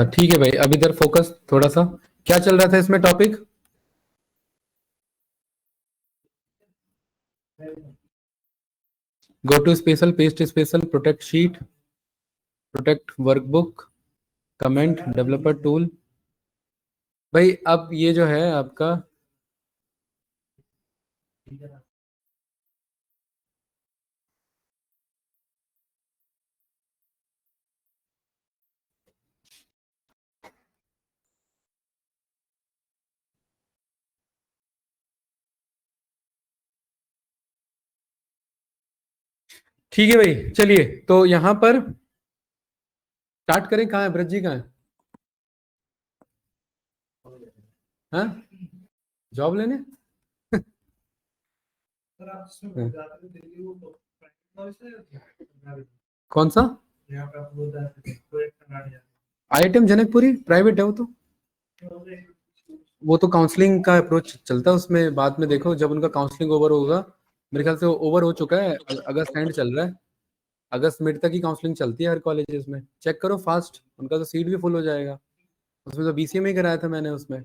ठीक है भाई, अब इधर फोकस थोड़ा सा, क्या चल रहा था इसमें topic? Go to special, paste special, protect sheet, protect workbook, comment, developer tool. भाई अब ये जो है आपका, ठीक है भाई चलिए, तो यहां पर स्टार्ट करें। कहाँ है ब्रज जी, कहाँ है? हाँ, जॉब लेने? कौन सा? आईआईटीएम जनकपुरी प्राइवेट है वो तो काउंसलिंग का अप्रोच चलता है उसमें, बाद में देखो जब उनका काउंसलिंग ओवर होगा। मेरे ख्याल से वो ओवर हो चुका है, अगस्त एंड चल रहा है, अगस्त मिड तक ही काउंसलिंग चलती है हर कॉलेजेस में। चेक करो फास्ट, उनका तो सीट भी फुल हो जाएगा। उसमें तो बीसीए में ही कराया था मैंने उसमें।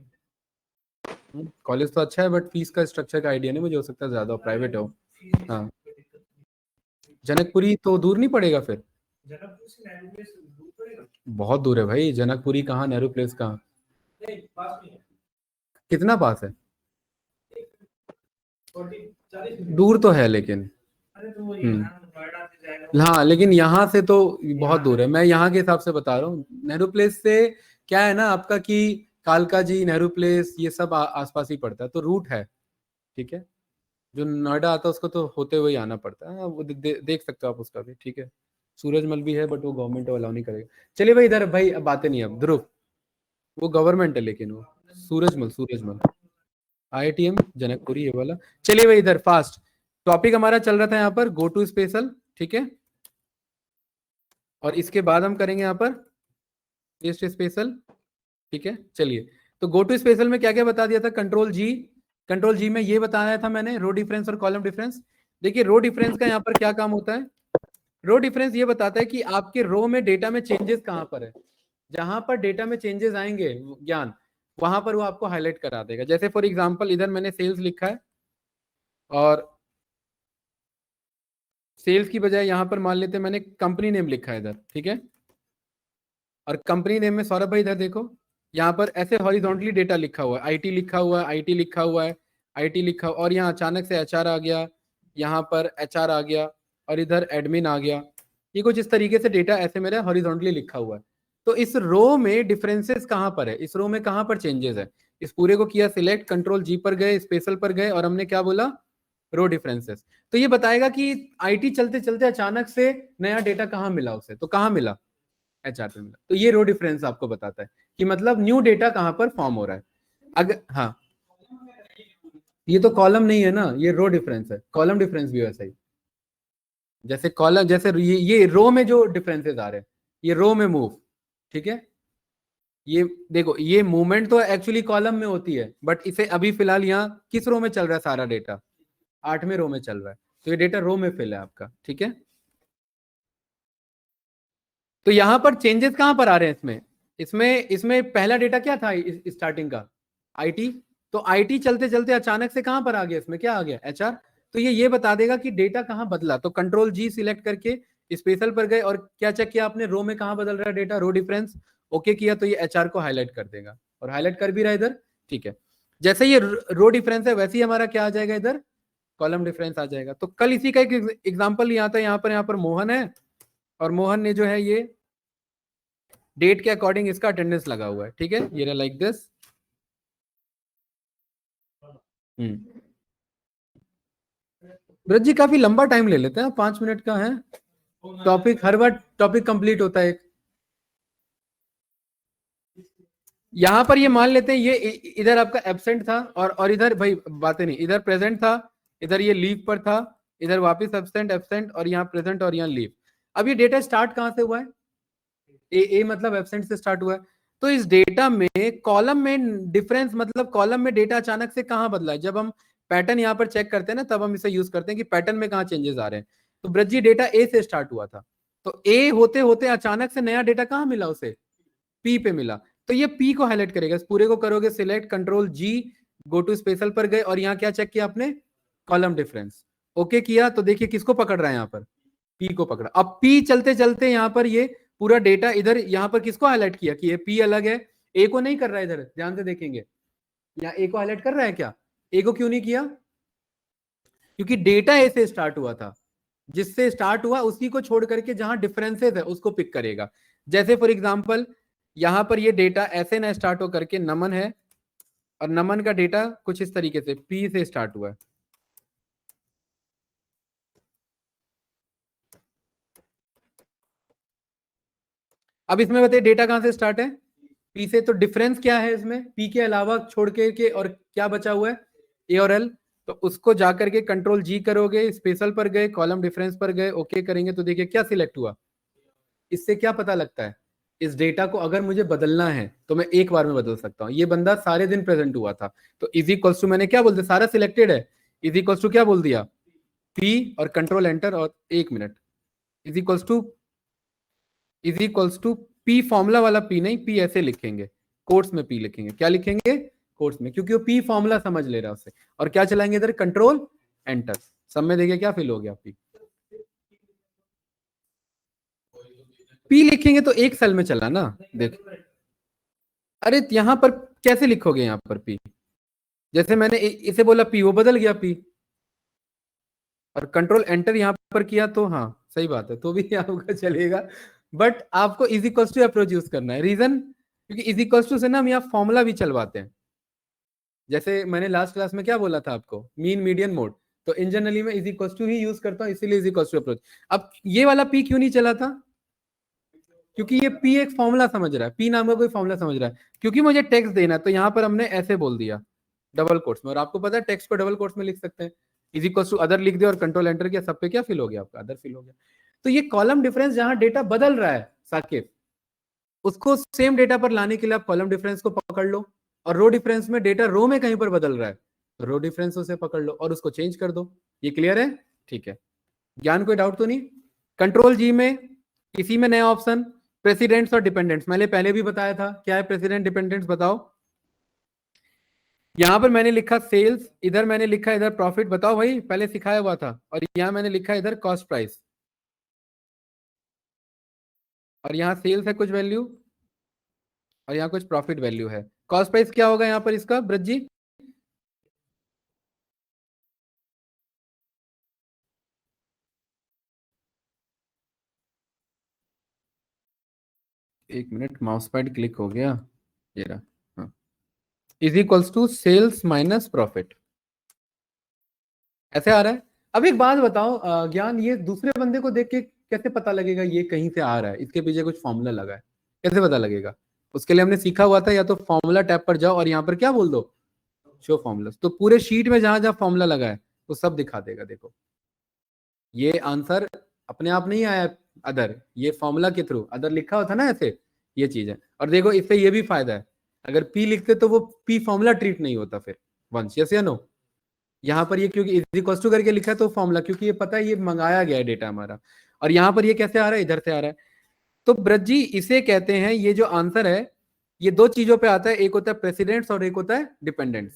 कॉलेज तो अच्छा है बट फीस का स्ट्रक्चर का आइडिया नहीं मुझे, हो सकता है ज्यादा प्राइवेट हो। हाँ, जनकपुरी तो दूर नहीं पड़ेगा फिर? बहुत दूर है भाई, जनकपुरी कहाँ, नेहरू प्लेस कहाँ, कितना पास है? दूर तो है लेकिन। हाँ लेकिन यहाँ से तो बहुत दूर है, मैं यहाँ के हिसाब से बता रहा हूँ। नेहरू प्लेस से क्या है ना आपका कि कालका जी, नेहरू प्लेस, ये सब आसपास ही पड़ता है, तो रूट है। ठीक है, जो नोएडा आता है उसको तो होते हुए ही आना पड़ता है। वो देख सकते हो आप उसका भी। ठीक है, सूरजमल भी है बट वो गवर्नमेंट अलाउ नहीं करेगा। चलिए भाई इधर भाई, अब बातें नहीं, अब ध्रुव वो गवर्नमेंट है, लेकिन वो सूरजमल, सूरजमल आईआईटीएम जनकपुरी ये वाला। चलिए भाई इधर फास्ट, टॉपिक हमारा चल रहा था यहाँ पर गो टू स्पेशल। ठीक है, और इसके बाद हम करेंगे यहाँ पर पेस्ट स्पेशल। ठीक है, चलिए, तो गो टू स्पेशल में क्या क्या बता दिया था? कंट्रोल जी, कंट्रोल जी में ये बताया था मैंने, रो डिफरेंस और कॉलम डिफरेंस। देखिए रो डिफरेंस का यहाँ पर क्या काम होता है? रो डिफरेंस ये बताता है कि आपके रो में डेटा में चेंजेस कहां पर है। जहां पर डेटा में चेंजेस आएंगे ज्ञान, वहां पर वो आपको हाईलाइट करा देगा। जैसे फॉर एग्जांपल इधर मैंने सेल्स लिखा है, और सेल्स की बजाय यहां पर मान लेते हैं मैंने कंपनी नेम लिखा है इधर। ठीक है, और कंपनी नेम में सौरभ भाई इधर देखो, यहाँ पर ऐसे हॉरिजॉन्टली डेटा लिखा हुआ है, आईटी लिखा हुआ है, आईटी लिखा हुआ है, आईटी लिखा हुआ, और यहाँ अचानक से एचआर आ गया, यहाँ पर एचआर आ गया, और इधर एडमिन आ गया। ये कुछ इस तरीके से डेटा ऐसे मेरा हॉरिजॉन्टली लिखा हुआ है। तो इस रो में डिफरेंसेस कहाँ पर है, इस रो में कहाँ पर चेंजेस है? इस पूरे को किया सिलेक्ट, कंट्रोल जी पर गए, स्पेशल पर गए, और हमने क्या बोला? रो डिफरेंसेस। तो ये बताएगा कि आईटी चलते चलते अचानक से नया डेटा कहाँ मिला उसे, तो कहाँ मिला? एचआर पे मिला। तो ये रो डिफरेंस आपको बताता है कि मतलब न्यू डेटा कहां पर फॉर्म हो रहा है। अगर हाँ, ये तो कॉलम नहीं है ना, ये रो डिफरेंस है। कॉलम डिफरेंस भी वैसा ही, जैसे कॉलम, जैसे ये रो में जो डिफरेंसेस आ रहे हैं, ये रो में मूव। ठीक है, ये देखो, ये मूवमेंट तो एक्चुअली कॉलम में होती है, बट इसे अभी फिलहाल यहाँ किस रो में चल रहा है सारा डेटा? 8वें रो में चल रहा है, तो ये डेटा रो में फिल है आपका। ठीक है, तो यहां पर चेंजेस कहां पर आ रहे हैं इसमें? इसमें इसमें पहला डेटा क्या था स्टार्टिंग का? आईटी। तो आईटी चलते चलते अचानक से कहां पर आ गया, इसमें क्या आ गया? एचआर। तो ये बता देगा कि डेटा कहां बदला। तो कंट्रोल जी सिलेक्ट करके स्पेशल पर गए, और क्या चेक किया आपने? रो में कहां बदल रहा है डेटा, रो डिफरेंस। ओके किया तो ये एचआर को हाईलाइट कर देगा, और हाईलाइट कर भी रहा है इधर। ठीक है, जैसे ये रो डिफरेंस है वैसे ही हमारा क्या आ जाएगा इधर? कॉलम डिफरेंस आ जाएगा। तो कल इसी का एक एग्जाम्पल यहाँ था, यहाँ पर मोहन है, और मोहन ने जो है ये डेट के अकॉर्डिंग इसका अटेंडेंस लगा हुआ है। ठीक है, ये लाइक दिस। ब्रज जी काफी लंबा टाइम ले लेते हैं, 5 मिनट का है टॉपिक, हर बार टॉपिक कंप्लीट होता है। यहां पर ये मान लेते हैं ये इधर आपका एब्सेंट था, और इधर भाई बातें नहीं, इधर प्रेजेंट था, इधर ये लीव पर था, इधर वापस एब्सेंट एब्सेंट, और यहाँ प्रेजेंट और यहाँ लीव। अब ये डेटा स्टार्ट कहां से हुआ है? ए मतलब एब्सेंट से स्टार्ट हुआ है। तो इस डेटा में कॉलम में डिफरेंस, मतलब कॉलम में डेटा अचानक से कहां बदला है? जब हम पैटर्न यहां पर चेक करते हैं ना, तब हम इसे यूज करते हैं कि पैटर्न में कहां चेंजेस आ रहे हैं। तो ब्रजी डेटा ए से स्टार्ट हुआ था, तो ए होते होते अचानक से नया डेटा कहाँ मिला उसे, पी पे मिला, तो ये पी को हाईलाइट करेगा। इस पूरे को करोगे select, control G, go to special पर गए और यहाँ क्या चेक किया आपने, कॉलम डिफरेंस, ओके किया, तो देखिए किसको पकड़ रहा है यहाँ पर, पी को पकड़ा। अब पी चलते चलते यहाँ पर ये पूरा डेटा इधर यहाँ पर किसको हाईलाइट किया कि ये पी अलग है, ए को नहीं कर रहा है, इधर ध्यान से देखेंगे यहाँ ए को हाईलाइट कर रहा है क्या, ए को क्यों नहीं किया, क्योंकि डेटा ए से स्टार्ट हुआ था, जिससे स्टार्ट हुआ उसी को छोड़ करके जहां डिफरेंसेस है उसको पिक करेगा। जैसे फॉर एग्जांपल यहां पर ये डेटा ऐसे ना स्टार्ट हो करके नमन है, और नमन का डेटा कुछ इस तरीके से पी से स्टार्ट हुआ है। अब इसमें बताइए डेटा कहां से स्टार्ट है, पी से, तो डिफरेंस क्या है इसमें, पी के अलावा छोड़ के और क्या बचा हुआ है, ए और एल, तो उसको जाकर के कंट्रोल जी करोगे, स्पेशल पर गए, कॉलम डिफरेंस पर गए, ओके करेंगे, तो देखिए क्या सिलेक्ट हुआ। इससे क्या पता लगता है, इस डेटा को अगर मुझे बदलना है तो मैं एक बार में बदल सकता हूं। ये बंदा सारे दिन प्रेजेंट हुआ था, तो इज इक्वल्स टू मैंने क्या बोल दिया, सारा सिलेक्टेड है, इज इक्वल्स टू क्या बोल दिया, पी और कंट्रोल एंटर, और एक minute, is equals to, is equals to P, formula वाला पी नहीं, पी ऐसे लिखेंगे, कोर्स में पी लिखेंगे, क्या लिखेंगे कोर्स में, क्योंकि वो पी फॉर्मूला समझ ले रहा है उससे, और क्या चलाएंगे इधर कंट्रोल एंटर, सब में देखिए क्या फिल हो गया, पी लिखेंगे तो एक सेल में चला ना, देख, अरे यहां पर कैसे लिखोगे यहाँ पर पी, जैसे मैंने इसे बोला पी, वो बदल गया पी, और कंट्रोल एंटर यहाँ पर किया तो हाँ सही बात है, तो भी आपका चलेगा, बट आपको is equals to approach use करना है, रीजन क्योंकि इज इक्वल्स टू से ना हम यहाँ फॉर्मूला भी चलवाते हैं। जैसे मैंने लास्ट क्लास में क्या बोला था आपको, मीन मीडियन मोड, तो इन जनरली मैं इज इक्वल्स टू ही यूज करता हूँ, इसीलिए इज इक्वल्स टू अप्रोच। अब ये वाला पी क्यों नहीं चला था, क्योंकि ये पी एक फॉर्मूला समझ रहा है, पी नाम का कोई फॉर्मूला समझ रहा है, क्योंकि मुझे टेक्स्ट देना है, तो यहाँ पर हमने ऐसे बोल दिया डबल कोट्स में, और आपको पता है टेक्स्ट को डबल कोट्स में लिख सकते हैं, इज इक्वल्स टू अदर लिख दिया और कंट्रोल एंटर किया, सब पे क्या फिल हो गया आपका, अदर फिल हो गया। तो ये कॉलम डिफरेंस जहां डेटा बदल रहा है साकिब, उसको सेम डेटा पर लाने के लिए आप कॉलम डिफरेंस को पकड़ लो, और रो डिफरेंस में डेटा रो में कहीं पर बदल रहा है, तो रो डिफरेंस उसे पकड़ लो और उसको चेंज कर दो। ये क्लियर है, ठीक है, ज्ञान कोई डाउट तो नहीं। कंट्रोल जी में इसी में नया ऑप्शन प्रेसिडेंट्स और डिपेंडेंट्स, मैंने पहले भी बताया था क्या है प्रेसिडेंट डिपेंडेंट्स, बताओ। यहां पर मैंने लिखा सेल्स, इधर मैंने लिखा इधर प्रॉफिट, बताओ भाई, पहले सिखाया हुआ था, और यहां मैंने लिखा इधर कॉस्ट प्राइस, और यहाँ सेल्स है कुछ वैल्यू, और यहाँ कुछ प्रॉफिट वैल्यू है। कॉस्ट प्राइस क्या होगा यहाँ पर इसका ब्रज जी, एक मिनट, माउस पैड क्लिक हो गया, ये रहा, हाँ, is equals to sales minus profit, ऐसे आ रहा है। अब एक बात बताओ ज्ञान, ये दूसरे बंदे को देख के कैसे पता लगेगा ये कहीं से आ रहा है, इसके पीछे कुछ फॉर्मूला लगा है, कैसे पता लगेगा, उसके लिए हमने सीखा हुआ था, या तो फॉर्मूला टैब पर जाओ और यहाँ पर क्या बोल दो, शो फॉर्मूला, तो पूरे शीट में जहां जहां फॉर्मूला लगा है वो सब दिखा देगा। देखो ये आंसर अपने आप नहीं आया, अदर, ये फॉर्मूला के थ्रू, अदर लिखा होता ना ऐसे, ये चीज है। और देखो इससे ये भी फायदा है, अगर पी लिखते तो वो पी फॉर्मूला ट्रीट नहीं होता फिर वंश, यस या नो। यहाँ पर ये क्योंकि इज इक्वल्स टू करके लिखा है तो फॉर्मूला, क्योंकि ये पता है ये मंगाया गया है डेटा हमारा, और यहाँ पर ये कैसे आ रहा है, इधर से आ रहा है। तो ब्रज जी इसे कहते हैं, ये जो आंसर है ये दो चीजों पे आता है, एक होता है प्रेसिडेंट्स और एक होता है डिपेंडेंट्स।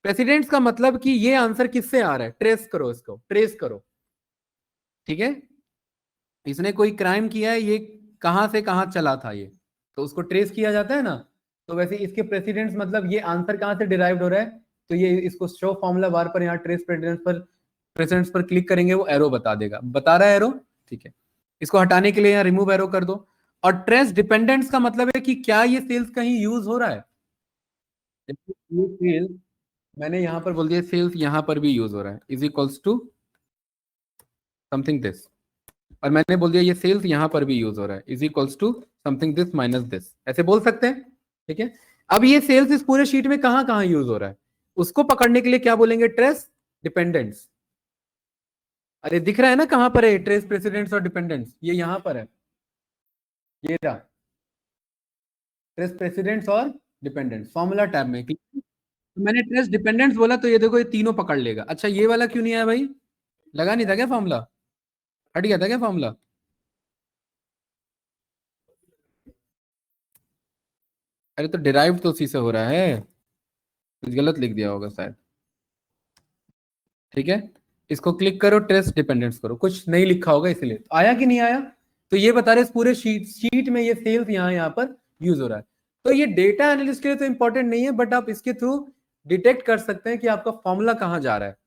प्रेसिडेंट्स का मतलब कि ये आंसर किससे आ रहा है, ट्रेस करो, इसको ट्रेस करो, ठीक है, इसने कोई क्राइम किया है, ये कहां से कहां चला था ये, तो उसको ट्रेस किया जाता है ना। तो वैसे इसके प्रेसिडेंट्स मतलब ये आंसर कहां से डिराइव्ड हो रहा है, तो ये इसको शो फॉर्मूला बार पर यहाँ ट्रेस प्रेसिडेंट्स पर क्लिक करेंगे, वो एरो बता देगा, बता रहा है एरो, ठीक है। इसको हटाने के लिए यहाँ रिमूव एरो कर दो। और ट्रेस डिपेंडेंट्स का मतलब है कि क्या ये सेल्स कहीं यूज हो रहा है, ये सेल्स मैंने यहाँ पर बोल दिया सेल्स यहाँ पर भी यूज हो रहा है, is equals to something this, और मैंने बोल दिया ये सेल्स यहां पर भी यूज हो रहा है, is equals to something this minus this, ऐसे बोल सकते हैं, ठीक है। अब ये सेल्स इस पूरे शीट में कहां कहां यूज हो रहा है, उसको पकड़ने के लिए क्या बोलेंगे, ट्रेस डिपेंडेंट्स। अरे दिख रहा है ना कहां पर है ट्रेस प्रेसिडेंट्स और डिपेंडेंट्स, ये यहां पर है, ये रहा ट्रेस प्रेसिडेंट्स और डिपेंडेंट्स फॉर्मूला टैब में। मैंने ट्रेस डिपेंडेंट्स बोला तो ये देखो ये तीनों पकड़ लेगा। अच्छा ये वाला क्यों नहीं आया भाई, लगा नहीं था क्या फॉर्मूला, हट गया था क्या फॉर्मूला, अरे तो डिराइव तो उसी से हो रहा है, कुछ गलत लिख दिया होगा शायद। ठीक है, इसको क्लिक करो, ट्रेस डिपेंडेंस करो, कुछ नहीं लिखा होगा इसलिए। आया कि नहीं आया? तो ये बता रहे इस पूरे शीट में ये सेल्स यहाँ पर यूज हो रहा है। तो ये डेटा एनालिस्ट के लिए तो इंपॉर्टेंट नहीं है, बट आप इसके थ्रू डिटेक्ट कर सकते हैं कि आपका फॉर्मूला कहां जा रहा है।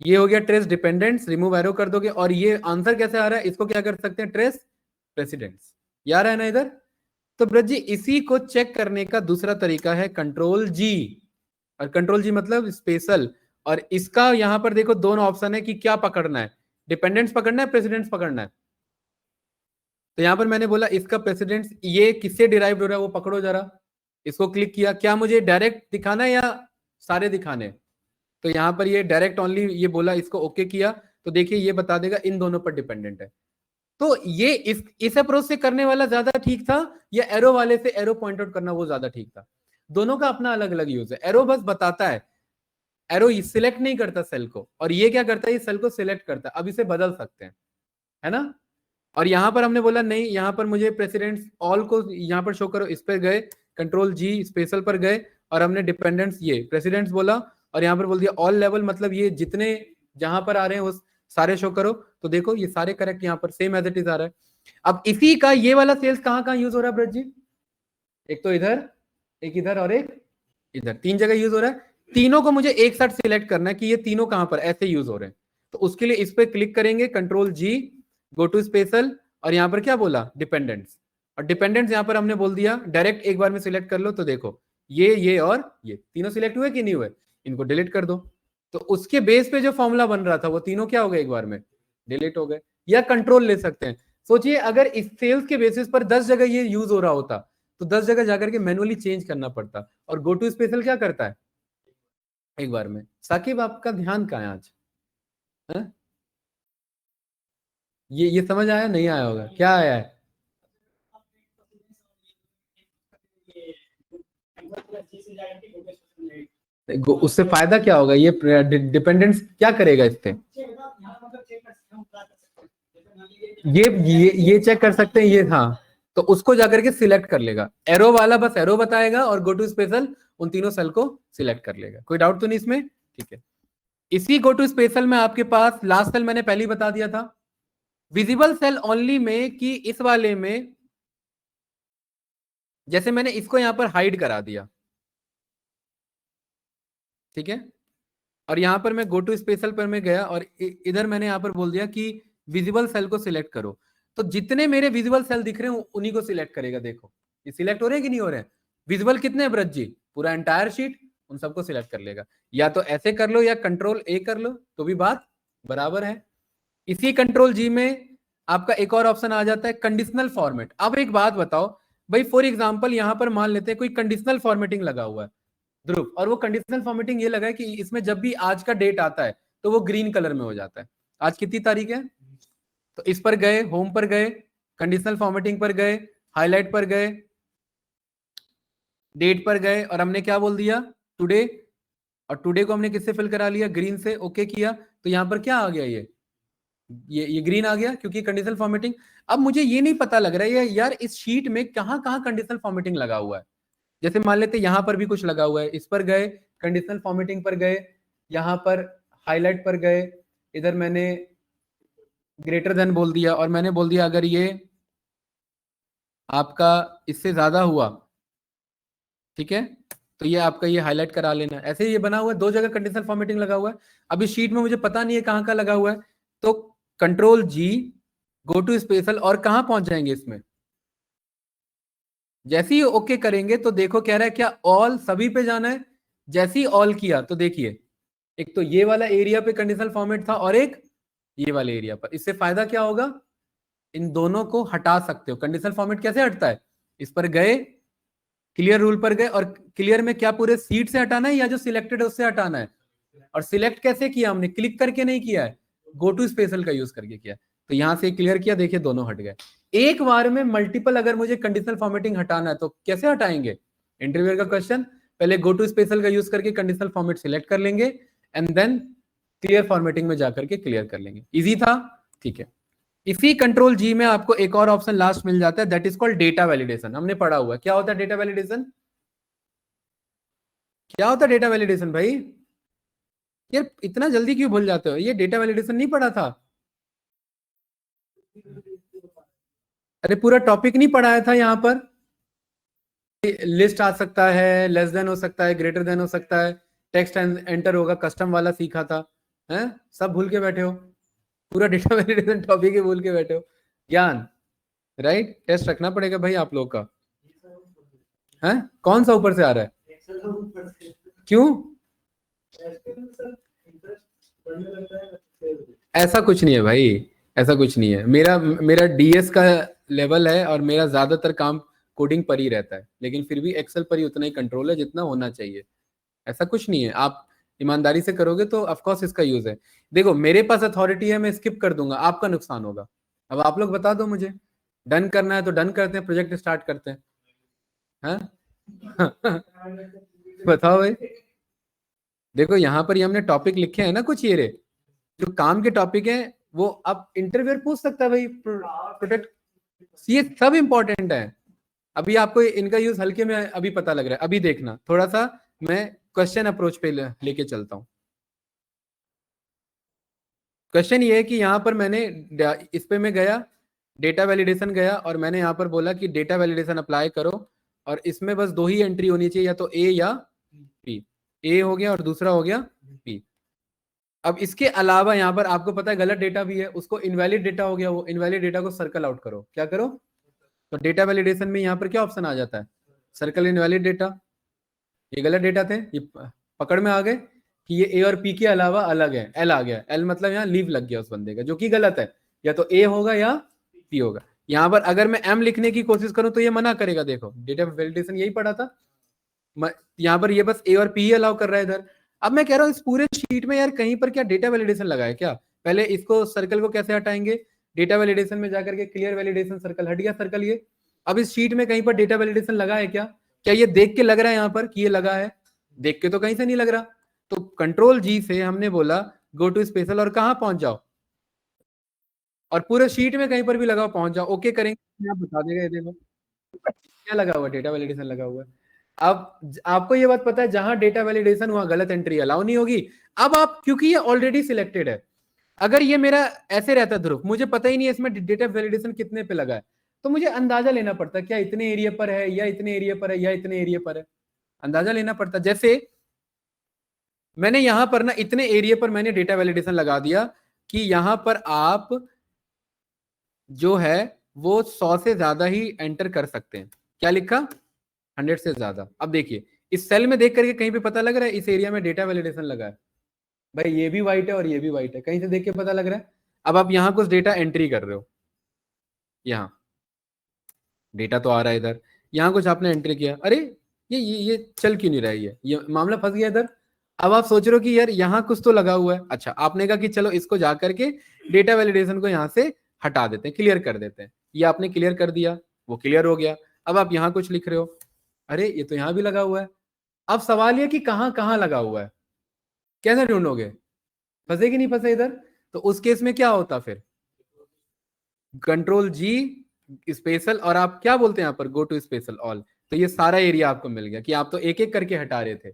ये हो गया ट्रेस डिपेंडेंस, रिमूव एरो कर दोगे, और ये आंसर कैसे आ रहा है इसको क्या कर सकते हैं, ट्रेस प्रेसिडेंस। याद है ना इधर? तो ब्रज जी इसी को चेक करने का दूसरा तरीका है कंट्रोल जी, और कंट्रोल जी मतलब स्पेशल। और इसका यहां पर देखो दोनों ऑप्शन है कि क्या पकड़ना है, डिपेंडेंस पकड़ना है, प्रेसिडेंस पकड़ना है। तो यहां पर मैंने बोला इसका प्रेसिडेंस ये किससे डिराइव हो रहा है वो पकड़ो जरा। इसको क्लिक किया, क्या मुझे डायरेक्ट दिखाना है या सारे दिखाने? तो यहां पर ये डायरेक्ट ओनली ये बोला, इसको ओके किया तो देखिए ये बता देगा इन दोनों पर डिपेंडेंट है। तो ये इस अप्रोच से करने वाला ज्यादा ठीक था, या एरो वाले से एरो पॉइंट आउट करना वो ज्यादा ठीक था? दोनों का अपना अलग अलग यूज है। एरो बस बताता है, एरो सिलेक्ट नहीं करता सेल को, और ये क्या करता है, ये सेल को सिलेक्ट करता है। अब इसे बदल सकते हैं, है ना? और यहां पर हमने बोला नहीं, यहां पर मुझे प्रेसिडेंट्स ऑल को यहां पर शो करो, इस पर गए, कंट्रोल जी स्पेशल पर गए, और हमने डिपेंडेंट्स ये प्रेसिडेंट्स बोला, और यहां पर बोल दिया ऑल लेवल, मतलब ये जितने जहां पर आ रहे हैं वो सारे शो करो। तो देखो ये सारे करेक्ट यहां पर सेम एज इट इज आ रहा है। अब इसी का ये वाला सेल्स कहां कहां यूज हो रहा है ब्रज जी? एक तो इधर, एक इधर, और एक इधर, तीन जगह यूज हो रहा है। तीनों को मुझे एक साथ सिलेक्ट करना है कि ये तीनों कहां पर ऐसे यूज हो रहे हैं। तो उसके लिए इस पर क्लिक करेंगे, control G, go to special, और यहां पर क्या बोला, डिपेंडेंट्स। और डिपेंडेंट्स यहां पर हमने बोल दिया डायरेक्ट एक बार में सिलेक्ट कर लो। तो देखो ये और ये तीनों सिलेक्ट हुए कि नहीं हुए, इनको डिलीट कर दो। तो उसके बेस पे जो फॉर्मूला बन रहा था वो तीनों क्या हो गए, एक बार में डिलीट हो गए। या कंट्रोल ले सकते हैं। सोचिए अगर इस सेल्स के बेसिस पर 10 जगह ये यूज हो रहा होता तो 10 जगह जाकर के मैनुअली चेंज करना पड़ता। और गो टू स्पेशल क्या करता है, एक बार में। साकिब आपका ध्यान कहाँ है आज? है? ये समझ आया नहीं आया होगा, क्या आया है? उससे फायदा क्या होगा, ये डिपेंडेंस क्या करेगा इससे? ये चेक कर सकते हैं ये, हाँ। तो उसको जाकर के सिलेक्ट कर लेगा, एरो वाला बस एरो बताएगा, और गो टू स्पेशल उन तीनों सेल को सिलेक्ट कर लेगा। कोई डाउट तो नहीं इसमें? ठीक है। इसी गो टू स्पेशल में आपके पास लास्ट सेल मैंने पहले ही बता दिया था, विजिबल सेल ओनली में कि इस वाले में जैसे मैंने इसको यहां पर हाइड करा दिया, ठीक है। और यहां पर मैं गो टू स्पेशल पर मैं गया, और इधर मैंने यहां पर बोल दिया कि विजिबल सेल को सिलेक्ट करो। तो जितने मेरे विजिबल सेल दिख रहे हैं उन्हीं को सिलेक्ट करेगा। देखो ये सिलेक्ट हो रहे हैं कि नहीं हो रहे हैं? विजिबल कितने हैं ब्रज जी? पूरा एंटायर शीट, उन सबको सिलेक्ट कर लेगा। या तो ऐसे कर लो या कंट्रोल ए कर लो, तो भी बात बराबर है। इसी कंट्रोल जी में आपका एक और ऑप्शन आ जाता है, कंडीशनल फॉर्मेट। अब एक बात बताओ भाई, फॉर एग्जांपल यहां पर मान लेते हैं कोई कंडीशनल फॉर्मेटिंग लगा हुआ है ध्रुव, और वो कंडीशनल फॉर्मेटिंग ये लगा है कि इसमें जब भी आज का डेट आता है तो वो ग्रीन कलर में हो जाता है। आज कितनी तारीख है? तो इस पर गए, होम पर गए, कंडीशनल फॉर्मेटिंग पर गए, हाईलाइट पर गए, डेट पर गए, और हमने क्या बोल दिया, टुडे। और टुडे को हमने किससे फिल करा लिया, ग्रीन से। ओके किया तो यहां पर क्या आ गया, ये ग्रीन आ गया क्योंकि कंडीशनल फॉर्मेटिंग। अब मुझे ये नहीं पता लग रहा है यार इस शीट में कहां कहां कंडीशनल फॉर्मेटिंग लगा हुआ है। जैसे मान लेते यहां पर भी कुछ लगा हुआ है, इस पर गए, कंडीशनल फॉर्मेटिंग पर गए, यहां पर हाईलाइट पर गए, इधर मैंने ग्रेटर देन बोल दिया, और मैंने बोल दिया अगर ये आपका इससे ज्यादा हुआ, ठीक है, तो ये आपका ये हाईलाइट करा लेना। ऐसे ही ये बना हुआ है, दो जगह कंडीशनल फॉर्मेटिंग लगा हुआ है। अभी शीट में मुझे पता नहीं है कहां का लगा हुआ है, तो control G, go to special, और कहां पहुंच जाएंगे इसमें। जैसे ही ओके करेंगे तो देखो कह रहा है क्या ऑल, सभी पे जाना है। जैसे ही ऑल किया तो देखिए एक तो ये वाला एरिया पे कंडीशनल फॉर्मेट था, और एक ये वाले एरिया पर। इससे फायदा क्या होगा, इन दोनों को हटा सकते हो। कंडीशनल फॉर्मेट कैसे हटता है, इस पर गए, क्लियर रूल पर गए, और क्लियर में क्या पूरे सीट से हटाना है या जो सिलेक्टेड है उससे हटाना है। और सिलेक्ट कैसे किया हमने, क्लिक करके नहीं किया है, गो टू स्पेशल का यूज करके किया। तो यहां से क्लियर किया, देखिए दोनों हट गए। एक बार में मल्टीपल अगर मुझे कंडीशनल फॉर्मेटिंग हटाना है तो कैसे हटाएंगे, इंटरव्यू का क्वेश्चन, पहले गो टू स्पेशल का यूज करके कंडीशनल फॉर्मेट सिलेक्ट कर लेंगे, एंड देन क्लियर फॉर्मेटिंग में जाकर के क्लियर कर लेंगे। इजी था, ठीक है। इसी कंट्रोल जी में आपको एक और ऑप्शन लास्ट मिल जाता है, that is called data validation. हमने पढ़ा हुआ है क्या होता है डेटा वैलिडेशन, क्या होता है डेटा वैलिडेशन भाई? यार इतना जल्दी क्यों भूल जाते हो, ये डेटा वैलिडेशन नहीं पढ़ा था? अरे पूरा टॉपिक नहीं पढ़ाया था यहाँ पर? लिस्ट आ सकता है, लेस देन हो सकता है, ग्रेटर देन हो सकता है, टेक्स्ट एंटर होगा, कस्टम वाला सीखा था, हैं? सब भूल के बैठे हो, पूरा डेटा वैलिडेशन टॉपिक ही भूल के बैठे हो। ज्ञान, राइट? टेस्ट रखना पड़ेगा भाई आप लोग का। हैं? कौन सा ऊपर से आ रहा है? क्यों? ऐसा कुछ नहीं है भाई, ऐसा कुछ नहीं है। मेरा मेरा डीएस का लेवल है और मेरा ज्यादातर काम कोडिंग पर ही रहता है, लेकिन फिर भी एक्सेल पर ही उतना ही कंट्रोल है जितना होना चाहिए। ऐसा कुछ नहीं है, आप ईमानदारी से करोगे तो ऑफ कोर्स इसका यूज है। देखो मेरे पास अथॉरिटी है, मैं स्किप कर दूंगा, आपका नुकसान होगा। अब आप लोग बता दो मुझे, डन करना है तो डन करते हैं, प्रोजेक्ट स्टार्ट करते हैं। हाँ? बताओ भाई। देखो यहाँ पर ये हमने टॉपिक लिखे हैं ना कुछ, ये रे जो काम के टॉपिक है वो अब इंटरव्यूअर पूछ सकता है भाई, प्रोटेक्ट, ये सब इंपॉर्टेंट है। अभी आपको इनका यूज हल्के में अभी पता लग रहा है, अभी देखना थोड़ा सा मैं क्वेश्चन अप्रोच पे लेके चलता हूँ। क्वेश्चन ये है कि यहाँ पर मैंने इस पे मैं गया, डेटा वैलिडेशन गया और मैंने यहाँ पर बोला कि डेटा वैलिडेशन अप्लाई करो, और इसमें बस दो ही एंट्री होनी चाहिए, या तो ए या पी। ए हो गया और दूसरा हो गया पी। अब इसके अलावा यहाँ पर आपको पता है गलत डेटा भी है, उसको इनवैलिड डेटा हो गया, वो इनवैलिड डेटा को सर्कल आउट करो। क्या करो? तो डेटा वैलिडेशन में यहाँ पर क्या ऑप्शन आ जाता है? Circle invalid data. ये गलत डेटा थे, ये पकड़ में आ गए कि ये ए और पी के अलावा अलग है, एल आ गया, एल मतलब यहाँ लीव लग गया उस बंदे का, जो कि गलत है। या तो ए होगा या पी होगा। यहाँ पर अगर मैं एम लिखने की कोशिश करूं तो ये मना करेगा। देखो डेटा वैलिडेशन यही पढ़ा था, यहाँ पर ये बस ए और पी ही अलाउ कर रहा है इधर। अब मैं कह रहा हूँ इस पूरे शीट में यार कहीं पर क्या डेटा वैलिडेशन लगा है क्या? पहले इसको सर्कल को कैसे हटाएंगे? डेटा वैलिडेशन में जाकर के क्लियर वैलिडेशन सर्कल, हट गया सर्कल ये। अब इस शीट में कहीं पर डेटा वैलिडेशन लगा है क्या? क्या ये देख के लग रहा है यहाँ पर कि ये लगा है? देख के तो कहीं से नहीं लग रहा। तो कंट्रोल जी से हमने बोला गो टू स्पेशल और कहाँ पहुंच जाओ, और पूरे शीट में कहीं पर भी लगाओ, पहुंच जाओ, ओके करेंगे, आप बता देगा ये देखो क्या लगा हुआ है, डेटा वैलिडेशन लगा हुआ है। अब आपको ये बात पता है जहां डेटा वैलिडेशन हुआ गलत एंट्री अलाउ नहीं होगी। अब आप क्योंकि ये ऑलरेडी सिलेक्टेड है, अगर ये मेरा ऐसे रहता ध्रुव, मुझे पता ही नहीं है इसमें डेटा वैलिडेशन कितने पे लगा है, तो मुझे अंदाजा लेना पड़ता क्या इतने एरिया पर है या इतने एरिया पर है या इतने एरिया पर है, अंदाजा लेना पड़ता। जैसे मैंने यहां पर ना इतने एरिया पर मैंने डेटा वैलिडेशन लगा दिया कि यहां पर आप जो है वो 100 से ज्यादा ही एंटर कर सकते हैं। क्या लिखा? 100 से ज्यादा। अब देखिए इस सेल में देख करके कहीं पे पता लग रहा है इस एरिया में डेटा वैलिडेशन लगा है? भाई ये भी व्हाइट है और ये भी व्हाइट है, कहीं से देख के पता लग रहा है? अब आप यहाँ कुछ डेटा एंट्री कर रहे हो, यहाँ डेटा तो आ रहा है इधर, यहाँ कुछ आपने एंट्री किया, अरे ये चल क्यों नहीं रहा है, ये मामला फंस गया इधर। अब आप सोच रहे हो कि यार यहाँ कुछ तो लगा हुआ है, अच्छा आपने कहा कि चलो इसको जा करके डेटा वैलिडेशन को यहाँ से हटा देते हैं, क्लियर कर देते हैं। ये आपने क्लियर कर दिया, वो क्लियर हो गया। अब आप यहाँ कुछ लिख रहे हो, अरे ये तो यहाँ भी लगा हुआ है। अब सवाल ये कि कहाँ कहाँ लगा हुआ है, कैसे ढूंढोगे? फंसे कि नहीं फंसे इधर? तो उस केस में क्या होता फिर? कंट्रोल जी स्पेशल, और आप क्या बोलते हैं यहाँ पर गो टू स्पेशल ऑल, तो ये सारा एरिया आपको मिल गया कि आप तो एक एक करके हटा रहे थे।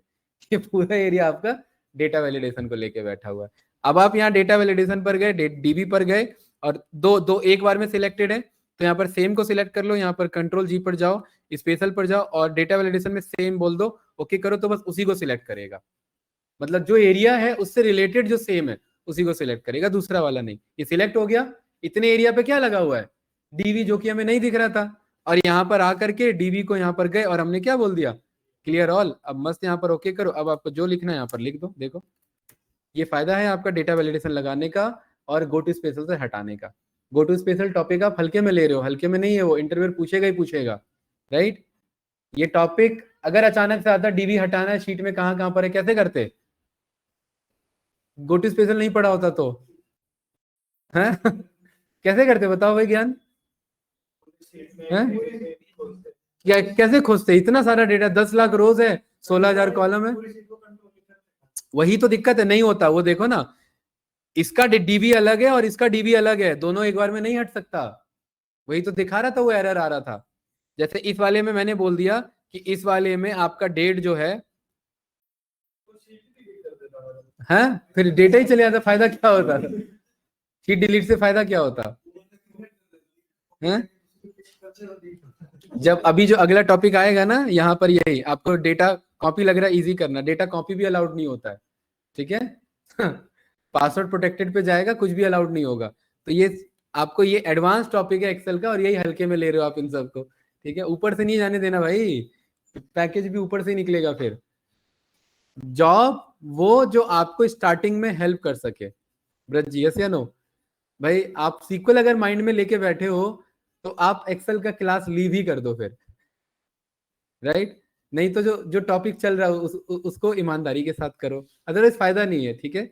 ये पूरा एरिया आपका डेटा वैलिडेशन को लेके बैठा हुआ है। अब आप यहाँ डेटा वैलिडेशन पर गए, डीबी पर गए, और दो दो एक बार में सिलेक्टेड है, तो यहाँ पर सेम को सिलेक्ट कर लो, यहाँ पर कंट्रोल जी पर जाओ, स्पेशल पर जाओ और डेटा वैलिडेशन में सेम बोल दो, ओके करो, तो बस उसी को सिलेक्ट करेगा। मतलब जो एरिया है उससे रिलेटेड जो सेम है उसी को सिलेक्ट करेगा, दूसरा वाला नहीं। ये सिलेक्ट हो गया, इतने एरिया पे क्या लगा हुआ है? डीवी, जो कि हमें नहीं दिख रहा था। और यहाँ पर आकर के डीवी को यहाँ पर गए और हमने क्या बोल दिया, क्लियर ऑल। अब मस्त यहाँ पर ओके करो, अब आपको जो लिखना है यहाँ पर लिख दो। देखो ये फायदा है आपका डेटा वैलिडेशन लगाने का और गो टू स्पेशल से हटाने का। गो टू स्पेशल टॉपिक आप हल्के में ले रहे हो, हल्के में नहीं है, वो इंटरव्यू पूछेगा ही पूछेगा, राइट? ये टॉपिक अगर अचानक से आता डीवी हटाना है शीट में कहाँ कहाँ पर है, कैसे करते? गो टू स्पेशल नहीं पढ़ा होता तो है कैसे करते बताओ भाई ज्ञान है? क्या कैसे खोजते? इतना सारा डेटा, 10 लाख रोज है, 16,000 कॉलम है। वही तो दिक्कत है, नहीं होता वो, देखो ना इसका डीबी अलग है और इसका डीबी अलग है, दोनों एक बार में नहीं हट सकता। वही तो दिखा रहा था, वो एरर आ रहा था। जैसे इस वाले में मैंने बोल दिया कि इस वाले में आपका डेट जो है फिर डेटा ही चले जाता, फायदा क्या होता? शीट डिलीट से फायदा क्या होता है? जब अभी जो अगला टॉपिक आएगा ना यहाँ पर, यही आपको डेटा कॉपी लग रहा है इजी करना, डेटा कॉपी भी अलाउड नहीं होता है, ठीक है। पासवर्ड प्रोटेक्टेड पे जाएगा, कुछ भी अलाउड नहीं होगा। तो ये आपको, ये एडवांस टॉपिक है एक्सेल का, और यही हल्के में ले रहे हो आप इन सबको, ठीक है। ऊपर से नहीं जाने देना भाई, पैकेज भी ऊपर से ही निकलेगा फिर। जॉब वो जो आपको स्टार्टिंग में हेल्प कर सके। ब्रज जी, यस या नो? भाई आप सीक्वल अगर माइंड में लेके बैठे हो तो आप एक्सेल का क्लास लीव ही कर दो फिर, राइट। नहीं तो जो जो टॉपिक चल रहा है उसको ईमानदारी के साथ करो, अदरवाइज फायदा नहीं है, ठीक है।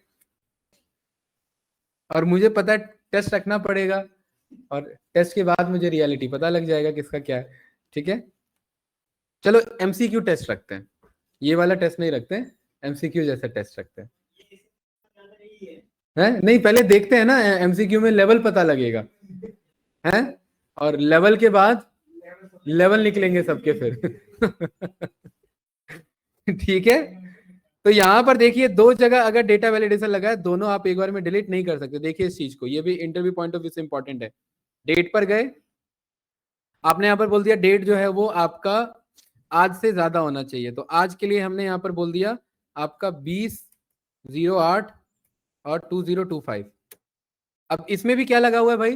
और मुझे पता है टेस्ट रखना पड़ेगा, और टेस्ट के बाद मुझे रियलिटी पता लग जाएगा किसका क्या है, ठीक है। चलो एमसीक्यू टेस्ट रखते हैं, ये वाला टेस्ट नहीं रखते हैं, एमसीक्यू जैसा टेस्ट रखते हैं। है नहीं, पहले देखते हैं ना, एमसीक्यू में लेवल पता लगेगा है, और लेवल के बाद लेवल निकलेंगे सबके फिर। ठीक है। तो यहाँ पर देखिए, दो जगह अगर डेटा वैलिडेशन लगा है, दोनों आप एक बार में डिलीट नहीं कर सकते। देखिए इस चीज को, ये भी इंटरव्यू पॉइंट ऑफ व्यू से इंपॉर्टेंट है। डेट पर गए, आपने यहाँ पर बोल दिया डेट जो है वो आपका आज से ज्यादा होना चाहिए, तो आज के लिए हमने यहाँ पर बोल दिया आपका 20/08 और 2025। अब इसमें भी क्या लगा हुआ है भाई?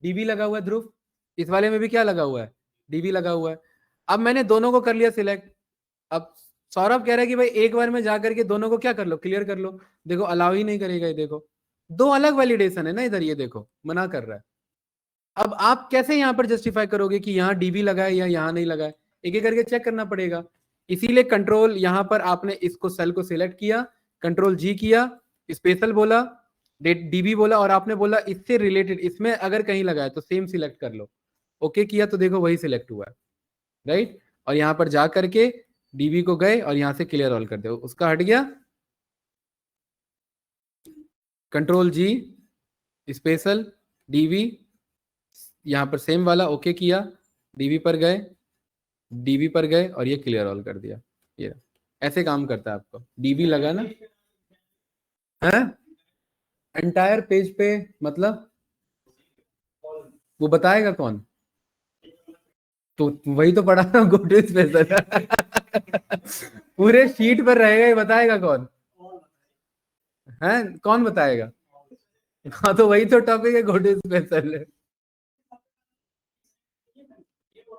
डीबी लगा हुआ है ध्रुव। इस वाले में भी क्या लगा हुआ है? डीबी लगा हुआ है। अब मैंने दोनों को कर लिया सिलेक्ट। अब सौरभ कह रहा है कि भाई एक बार में जाकर के दोनों को क्या कर लो, क्लियर कर लो। देखो अलाउ ही नहीं करेगा ये, देखो दो अलग वैलिडेशन है ना इधर, ये देखो मना कर रहा है। अब आप कैसे यहाँ पर जस्टिफाई करोगे कि यहाँ डीबी लगा है या यहाँ नहीं लगा है? एक एक करके चेक करना पड़ेगा। इसीलिए कंट्रोल, यहाँ पर आपने इसको सेल को सिलेक्ट किया, कंट्रोल जी किया, स्पेशल बोला, डीबी बोला, और आपने बोला इससे रिलेटेड, इसमें अगर कहीं लगा है तो सेम सिलेक्ट कर लो। ओके किया तो देखो वही सिलेक्ट हुआ है, राइट। और यहाँ पर जा करके डीबी को गए और यहाँ से क्लियर ऑल कर दो, उसका हट गया। कंट्रोल जी, स्पेशल, डीबी, यहाँ पर सेम वाला ओके किया, डीबी पर गए, डीबी पर गए और ये क्लियर ऑल कर दिया। ये ऐसे काम करता है आपको, डीबी लगा ना है एंटायर पेज पे, मतलब वो बताएगा कौन? तो वही तो पढ़ा ना, गो टू स्पेशल। पूरे शीट पर रहेगा, ये बताएगा कौन है? कौन बताएगा? हाँ तो वही तो टॉपिक है, गो टू स्पेशल।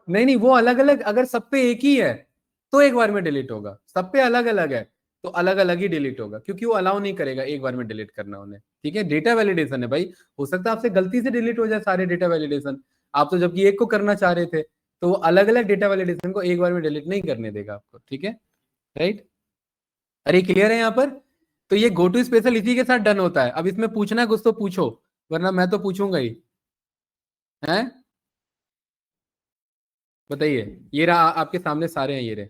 नहीं नहीं, वो अलग अलग, अगर सब पे एक ही है तो एक बार में डिलीट होगा, सब पे अलग अलग है तो अलग अलग ही डिलीट होगा, क्योंकि वो अलाउ नहीं करेगा एक बार में डिलीट करना उन्हें, ठीक है। डेटा वैलिडेशन है भाई, हो सकता है आपसे गलती से डिलीट हो जाए सारे डेटा वैलिडेशन, आप तो जबकि एक को करना चाह रहे थे, तो वो अलग अलग डेटा वैलिडेशन को एक बार में डिलीट नहीं करने देगा आपको, ठीक है, राइट। अरे क्लियर है यहाँ पर? तो ये गो टू स्पेशल इसी के साथ डन होता है। अब इसमें पूछना है कुछ तो पूछो, वरना मैं तो पूछूंगा ही, है। बताइए, ये रहा आपके सामने सारे हैं, ये रहे।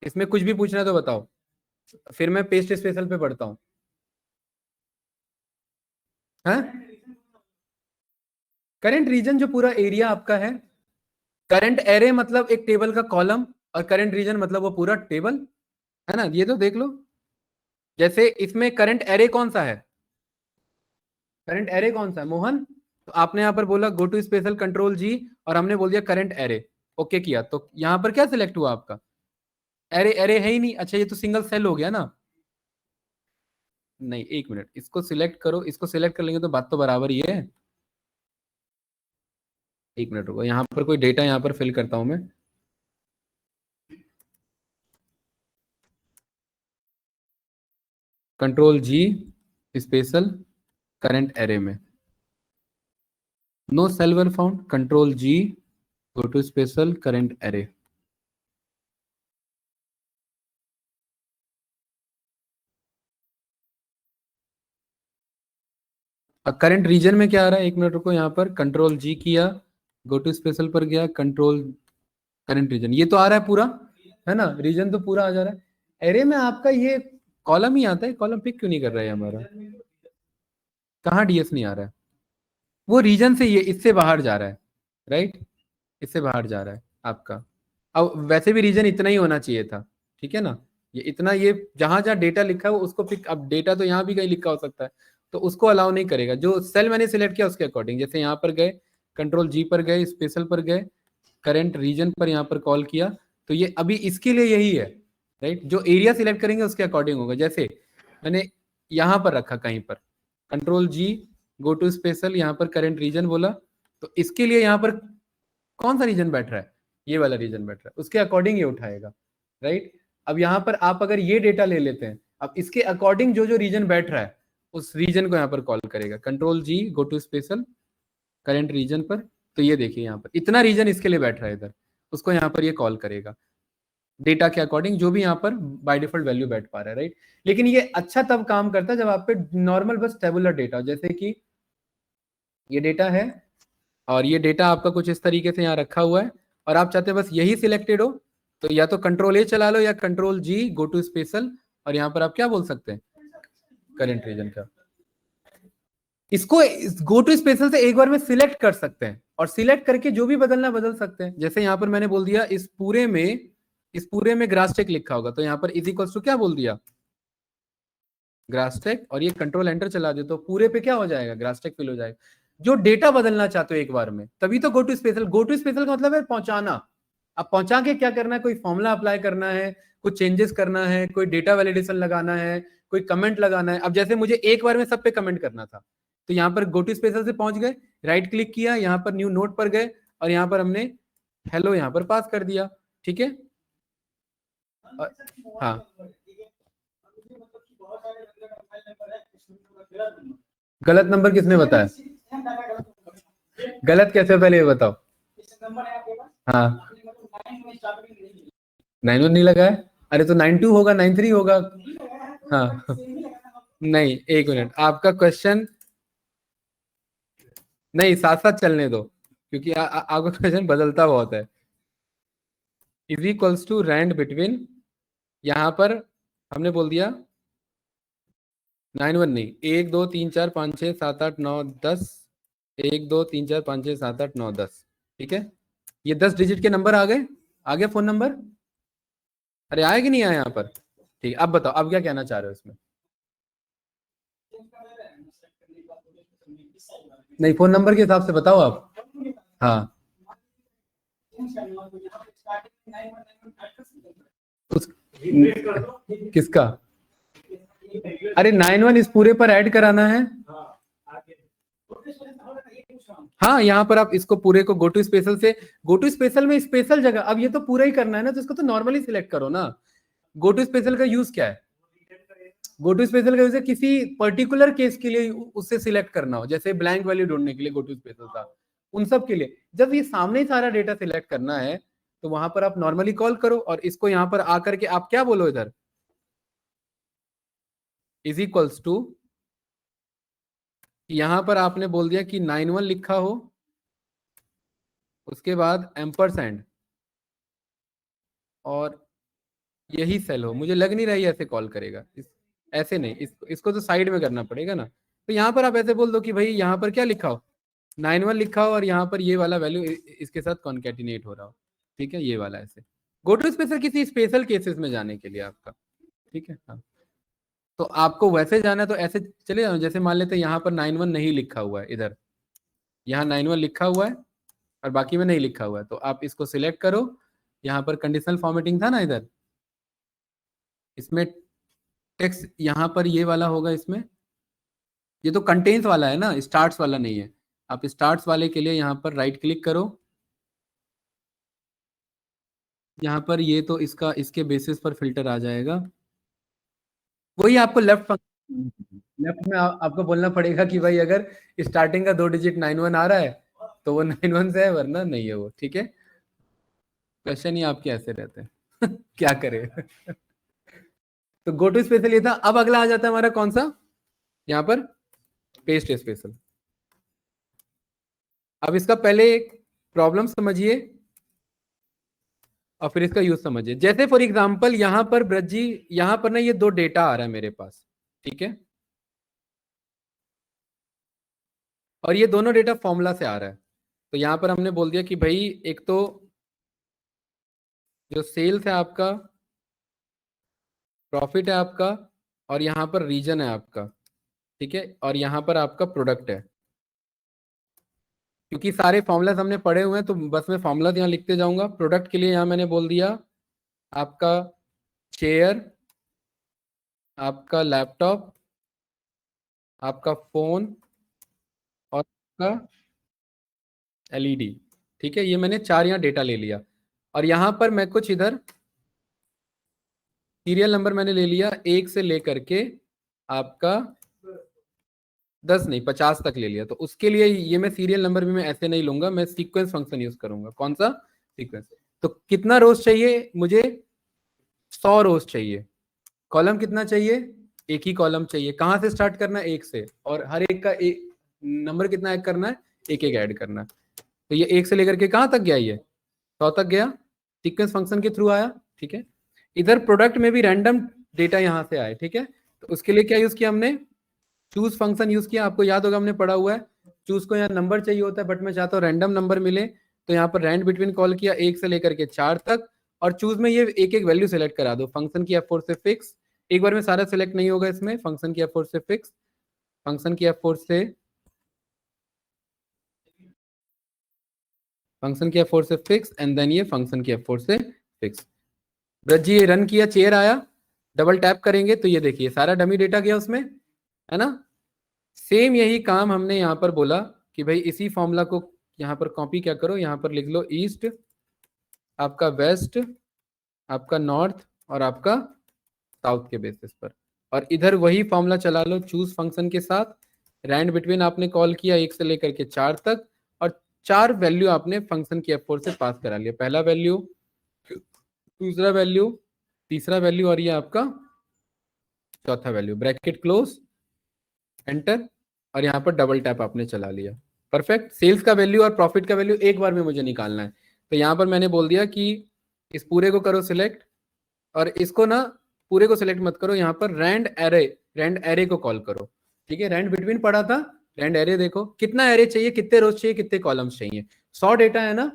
इसमें कुछ भी पूछना है तो बताओ, फिर मैं पेस्ट स्पेशल पे पढ़ता हूँ। करंट रीजन जो पूरा एरिया आपका है, करंट एरे मतलब एक टेबल का कॉलम, और करंट रीजन मतलब वो पूरा टेबल, है ना। ये तो देख लो, जैसे इसमें करंट एरे कौन सा है, करंट एरे कौन सा है मोहन? तो आपने यहाँ पर बोला गो टू स्पेशल, कंट्रोल जी, और हमने बोल दिया करंट एरे, ओके किया, तो यहाँ पर क्या सिलेक्ट हुआ आपका? एरे, एरे है ही नहीं। अच्छा, ये तो सिंगल सेल हो गया ना। नहीं, एक मिनट, इसको सिलेक्ट करो, इसको सिलेक्ट कर लेंगे तो बात तो बराबर ही है। एक मिनट रुको, यहाँ पर कोई डेटा यहाँ पर फिल करता हूं मैं। Control G, special, current array में no cell were found, control G, go to special, current array. Current region में क्या आ रहा है? एक मिनट रुको, यहाँ पर कंट्रोल जी किया, गो टू स्पेशल पर गया, कंट्रोल करंट रीजन, ये तो आ रहा है पूरा, है ना, रीजन तो पूरा आ जा रहा है। एरे में आपका ये कॉलम ही आता है, कॉलम पिक क्यों नहीं कर रहा है हमारा? कहाँ डीएस नहीं आ रहा है? वो रीजन से ये इससे बाहर जा रहा है, राइट, इससे बाहर जा रहा है आपका। अब वैसे भी रीजन इतना ही होना चाहिए था, ठीक है ना, ये इतना, ये जहां जहां डेटा लिखा है वो उसको पिक, अब डेटा तो यहाँ भी कहीं लिखा हो सकता है, तो उसको अलाउ नहीं करेगा। जो सेल मैंने सिलेक्ट किया उसके अकॉर्डिंग, जैसे यहाँ पर गए, कंट्रोल जी पर गए, स्पेशल पर गए, करंट रीजन पर यहाँ पर कॉल किया, तो ये अभी इसके लिए यही है, राइट। जो एरिया सिलेक्ट करेंगे उसके अकॉर्डिंग होगा। जैसे मैंने यहाँ पर रखा कहीं पर, control G, go to special, यहाँ पर करंट रीजन बोला, तो इसके लिए यहाँ पर कौन सा रीजन बैठ रहा है, ये वाला रीजन बैठ रहा है, उसके अकॉर्डिंग ये उठाएगा, राइट। अब यहाँ पर आप अगर ये डेटा ले लेते हैं, अब इसके अकॉर्डिंग जो जो रीजन बैठ रहा है उस रीजन को यहाँ पर कॉल करेगा, control G, go to special, current region पर, तो ये देखिए यहाँ पर इतना रीजन इसके लिए बैठ रहा है इधर, उसको यहाँ पर ये कॉल करेगा डेटा के अकॉर्डिंग जो भी यहाँ पर बाय डिफॉल्ट वैल्यू बैठ पा रहा है, राइट। लेकिन ये अच्छा तब काम करता है जब आप पे नॉर्मल बस टेबुलर डेटा, जैसे कि ये डेटा है और ये डेटा आपका कुछ इस तरीके से यहाँ रखा हुआ है, और आप चाहते हैं बस यही सिलेक्टेड हो, तो या तो कंट्रोल ए चला लो या control G, go to special, और यहाँ पर आप क्या बोल सकते हैं, करंट रीजन का। इसको गो टू स्पेशल से एक बार में सिलेक्ट कर सकते हैं, और सिलेक्ट करके जो भी बदलना बदल सकते हैं। जैसे यहाँ पर मैंने बोल दिया इस पूरे में ग्रासटेक लिखा होगा, तो यहाँ पर इज इक्वल्स टू क्या बोल दिया, ग्रासटेक, और ये कंट्रोल एंटर चला दे तो पूरे पे क्या हो जाएगा, ग्रासटेक फिल हो जाएगा। जो डेटा बदलना चाहते हो एक बार में, तभी तो go to special. Go to special का मतलब है पहुंचाना। अब पहुंचा के क्या करना है, कोई फॉर्मूला अप्लाई करना है, कुछ चेंजेस करना है, कोई डेटा वैलिडेशन लगाना है, कोई कमेंट लगाना है। अब जैसे मुझे एक बार में सब पे कमेंट करना था, तो यहाँ पर गो टू स्पेशल से पहुंच गए, राइट क्लिक किया, यहाँ पर न्यू नोट पर गए, और यहाँ पर हमने हेलो यहाँ पर पास कर दिया, ठीक है। हाँ, गलत नंबर किसने बताया, गलत कैसे, पहले ये बताओ। हाँ, 9 1 नहीं लगा है, अरे तो 9 2 होगा, 9 3 होगा। हाँ नहीं, एक मिनट, आपका क्वेश्चन नहीं, साथ साथ चलने दो, क्योंकि आपका क्वेश्चन बदलता बहुत है। Is equals to rand between, यहाँ पर हमने बोल दिया 9 1 नहीं, 1 2 3 4 5 6 7 8 9 10, 1 2 3 4 5 6 7 8 9 10, ठीक है। ये 10 डिजिट के नंबर आ गए, आ गया फोन नंबर, अरे आया कि नहीं आया यहाँ पर, ठीक है। अब बताओ, अब क्या कहना चाह रहे हो इसमें, नहीं फोन नंबर के हिसाब से बताओ आप। हाँ, उस किसका, अरे 9 1 इस पूरे पर ऐड कराना है। हाँ, यहाँ पर आप इसको पूरे को गो टू स्पेशल से, गो टू स्पेशल में स्पेशल जगह, अब ये तो पूरा ही करना है ना, तो इसको तो नॉर्मली सिलेक्ट करो ना। गो टू स्पेशल का यूज क्या है, गो टू स्पेशल का यूज है किसी पर्टिकुलर केस के लिए उससे सिलेक्ट करना हो, जैसे ब्लैंक वैल्यू ढूंढने के लिए गो टू स्पेशल था, उन सब के लिए। जब ये सामने ही सारा डेटा सिलेक्ट करना है, तो वहां पर आप नॉर्मली कॉल करो, और इसको यहाँ पर आकर के आप क्या बोलो इधर, इज इक्वल्स टू, यहां पर आपने बोल दिया कि 9 1 लिखा हो, उसके बाद एम्परसेंड, और यही सेल हो। मुझे लग नहीं रहा है ऐसे कॉल करेगा, ऐसे नहीं, इसको तो साइड में करना पड़ेगा ना। तो यहाँ पर आप ऐसे बोल दो कि भाई यहाँ पर क्या लिखा हो, 9 1 लिखा हो, और यहाँ पर ये वाला वैल्यू इसके साथ कॉन्केटिनेट हो रहा हो, ठीक है, ये वाला ऐसे। गो टू स्पेशल किसी स्पेशल केसेस में जाने के लिए आपका, ठीक है। हाँ, तो आपको वैसे जाना है तो ऐसे चले जाओ, जैसे मान लेते हैं यहाँ पर 9 1 नहीं लिखा हुआ है इधर, यहाँ 9 1 लिखा हुआ है और बाकी में नहीं लिखा हुआ है, तो आप इसको सिलेक्ट करो। यहाँ पर कंडीशनल फॉर्मेटिंग था ना इधर, इसमें टेक्स्ट यहाँ पर ये वाला होगा, इसमें ये तो कंटेन्स वाला है ना, स्टार्ट्स वाला नहीं है। आप स्टार्ट्स वाले के लिए यहाँ पर राइट क्लिक करो, यहाँ पर ये तो इसका इसके बेसिस पर फिल्टर आ जाएगा। वही आपको लेफ्ट में आपको बोलना पड़ेगा कि भाई अगर स्टार्टिंग का 2 डिजिट 9 1 आ रहा है तो वो 9 1 से है, वरना नहीं है वो, ठीक है। क्वेश्चन ही आपके ऐसे रहते हैं क्या करें तो गो टू स्पेशल ये था। अब अगला आ जाता है हमारा कौन सा, यहाँ पर पेस्ट स्पेशल। अब इसका पहले एक प्रॉब्लम समझिए और फिर इसका यूज समझिए। जैसे फॉर एग्जांपल यहाँ पर ब्रज जी, यहाँ पर ना ये 2 डेटा आ रहा है मेरे पास, ठीक है। और ये दोनों डेटा फॉर्मूला से आ रहा है। तो यहाँ पर हमने बोल दिया कि भाई एक तो जो सेल्स है आपका, प्रॉफिट है आपका, और यहाँ पर रीजन है आपका, ठीक है, और यहाँ पर आपका प्रोडक्ट है। क्योंकि सारे फॉर्मूलाज हमने पढ़े हुए हैं तो बस मैं फॉर्मूला यहाँ लिखते जाऊंगा। प्रोडक्ट के लिए यहाँ मैंने बोल दिया आपका चेयर, आपका लैपटॉप, आपका फोन, और आपका एलईडी। ठीक है, ये मैंने 4 यहाँ डेटा ले लिया। और यहाँ पर मैं कुछ इधर सीरियल नंबर मैंने ले लिया 1 से लेकर के आपका 10 नहीं 50 तक ले लिया। तो उसके लिए ये मैं सीरियल नंबर भी मैं ऐसे नहीं लूंगा, मैं सीक्वेंस फंक्शन यूज करूंगा। कौन सा सीक्वेंस? तो कितना रोज चाहिए मुझे? 100 रोज चाहिए। कॉलम कितना चाहिए? एक ही कॉलम चाहिए। कहां से स्टार्ट करना है? 1 से। और हर एक का एक नंबर कितना ऐड करना है? एक एक ऐड करना है। तो ये 1 से लेकर के कहां तक गया? ये 100 तक गया, सीक्वेंस फंक्शन के थ्रू आया। ठीक है, इधर प्रोडक्ट में भी रैंडम डेटा यहां से आए। ठीक है, तो उसके लिए क्या यूज किया हमने? चूज फंक्शन यूज किया। आपको याद होगा हमने पढ़ा हुआ है, चूज को यहाँ नंबर चाहिए होता है, बट मैं चाहता हूँ रैंडम नंबर मिले, तो यहाँ पर रैंड बिटवीन कॉल किया 1 से लेकर के 4 तक। और चूज में ये एक एक वैल्यू सेलेक्ट करा दो। फंक्शन की F4 से फिक्स, एक बार में सारा सेलेक्ट नहीं होगा इसमें। फंक्शन की F4 से फिक्स, फंक्शन की F4 से, फंक्शन की F4 से फिक्स, एंड देन ये फंक्शन की F4 से फिक्स। ब्रज जी ये रन किया, चेयर आया, डबल टैप करेंगे तो ये देखिए सारा डमी डेटा गया उसमें, है ना। सेम यही काम हमने यहाँ पर बोला कि भाई इसी फॉर्मूला को यहाँ पर कॉपी क्या करो, यहाँ पर लिख लो ईस्ट, आपका वेस्ट, आपका नॉर्थ, और आपका साउथ के बेसिस पर। और इधर वही फॉर्मूला चला लो चूज फंक्शन के साथ। रैंड बिटवीन आपने कॉल किया 1 से लेकर के 4 तक, और 4 वैल्यू आपने फंक्शन की F4 से पास करा लिया। पहला वैल्यू, दूसरा वैल्यू, तीसरा वैल्यू, और ये आपका चौथा वैल्यू। ब्रैकेट क्लोज, एंटर, और यहाँ पर डबल टैप आपने चला लिया। परफेक्ट। सेल्स का वैल्यू और प्रॉफिट का वैल्यू एक बार में मुझे निकालना है, तो यहाँ पर मैंने बोल दिया कि इस पूरे को करो सिलेक्ट, और इसको ना पूरे को सिलेक्ट मत करो, यहाँ पर रैंड एरे को कॉल करो। ठीक है, रैंड बिटवीन पढ़ा था, रैंड एरे देखो कितना एरे चाहिए, कितने रोज चाहिए, कितने कॉलम्स चाहिए। 100 डेटा है ना,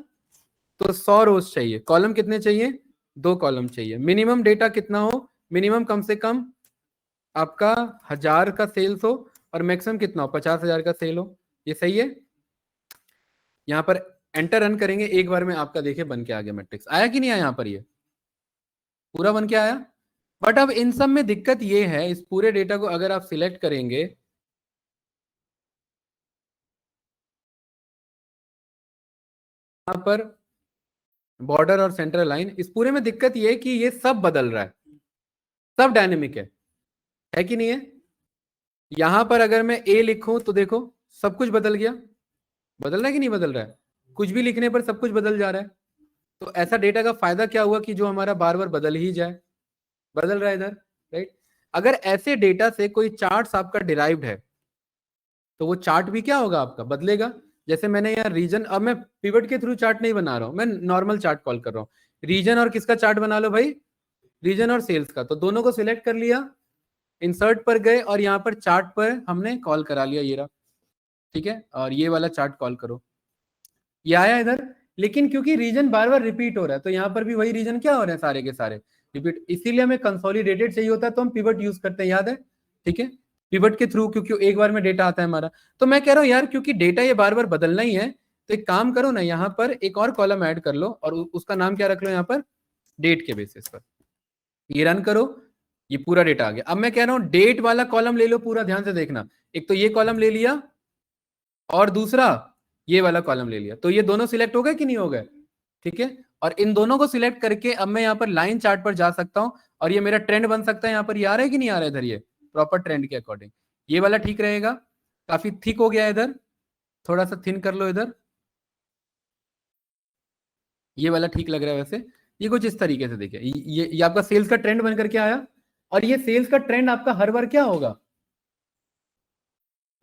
तो 100 रोज चाहिए। कॉलम कितने चाहिए? 2 कॉलम चाहिए। मिनिमम डेटा कितना हो? मिनिमम कम से कम आपका 1000 का सेल्स हो, और मैक्सिमम कितना हो? 50,000 का सेल हो। ये सही है। यहाँ पर एंटर रन करेंगे, एक बार में आपका देखिए बन के आ गया मैट्रिक्स। आया कि नहीं आया? यहाँ पर ये पूरा बन के आया। बट अब इन सब में दिक्कत ये है, इस पूरे डेटा को अगर आप सिलेक्ट करेंगे, यहाँ पर बॉर्डर और सेंट्रल लाइन, इस पूरे में दिक्कत ये है कि ये सब बदल रहा है, सब डायनेमिक है कि नहीं है? यहां पर अगर मैं ए लिखूं तो देखो सब कुछ बदल गया। बदल रहा है कि नहीं बदल रहा है? कुछ भी लिखने पर सब कुछ बदल जा रहा है। तो ऐसा डेटा का फायदा क्या हुआ कि जो हमारा बार बार बदल ही जाए। बदल रहा है इधर, राइट। अगर ऐसे डेटा से कोई चार्ट आपका डिराइव्ड है, तो वो चार्ट भी क्या होगा आपका? बदलेगा। जैसे मैंने यहाँ रीजन, अब मैं पिवट के थ्रू चार्ट नहीं बना रहा हूं, मैं नॉर्मल चार्ट कॉल कर रहा हूँ। रीजन और किसका चार्ट बना लो भाई? रीजन और सेल्स का। तो दोनों को सिलेक्ट कर लिया, इंसर्ट पर गए, और यहाँ पर चार्ट पर हमने कॉल करा लिया, ये रहा। ठीक है, और ये वाला चार्ट कॉल करो, ये आया इधर। लेकिन क्योंकि रीजन बार बार रिपीट हो रहा है, तो यहाँ पर भी वही रीजन क्या हो रहे हैं, सारे के सारे रिपीट। इसीलिए हमें कंसोलिडेटेड चाहिए होता है, तो हम पिवट यूज करते हैं, याद है? ठीक है, पिवट के थ्रू, क्योंकि एक बार में डेटा आता है हमारा। तो मैं कह रहा हूँ यार, क्योंकि डेटा ये बार बार बदलना ही है, तो एक काम करो ना, यहाँ पर एक और कॉलम ऐड कर लो, और उसका नाम क्या रख लो यहाँ पर? डेट के बेसिस पर। ये रन करो, ये पूरा डेटा आ गया। अब मैं कह रहा हूँ डेट वाला कॉलम ले लो पूरा, ध्यान से देखना। एक तो ये कॉलम ले लिया, और दूसरा ये वाला कॉलम ले लिया, तो ये दोनों सिलेक्ट हो गए कि नहीं हो गए? ठीक है, और इन दोनों को सिलेक्ट करके अब मैं यहाँ पर लाइन चार्ट पर जा सकता हूँ, और ये मेरा ट्रेंड बन सकता है। यहाँ पर ये आ रहा है कि नहीं आ रहा है इधर? ये प्रॉपर ट्रेंड के अकॉर्डिंग ये वाला ठीक रहेगा। काफी थिक हो गया इधर, थोड़ा सा थिन कर लो इधर। ये वाला ठीक लग रहा है वैसे। ये कुछ इस तरीके से देखिए, ये आपका सेल्स का ट्रेंड बन करके आया। और ये सेल्स का ट्रेंड आपका हर बार क्या होगा?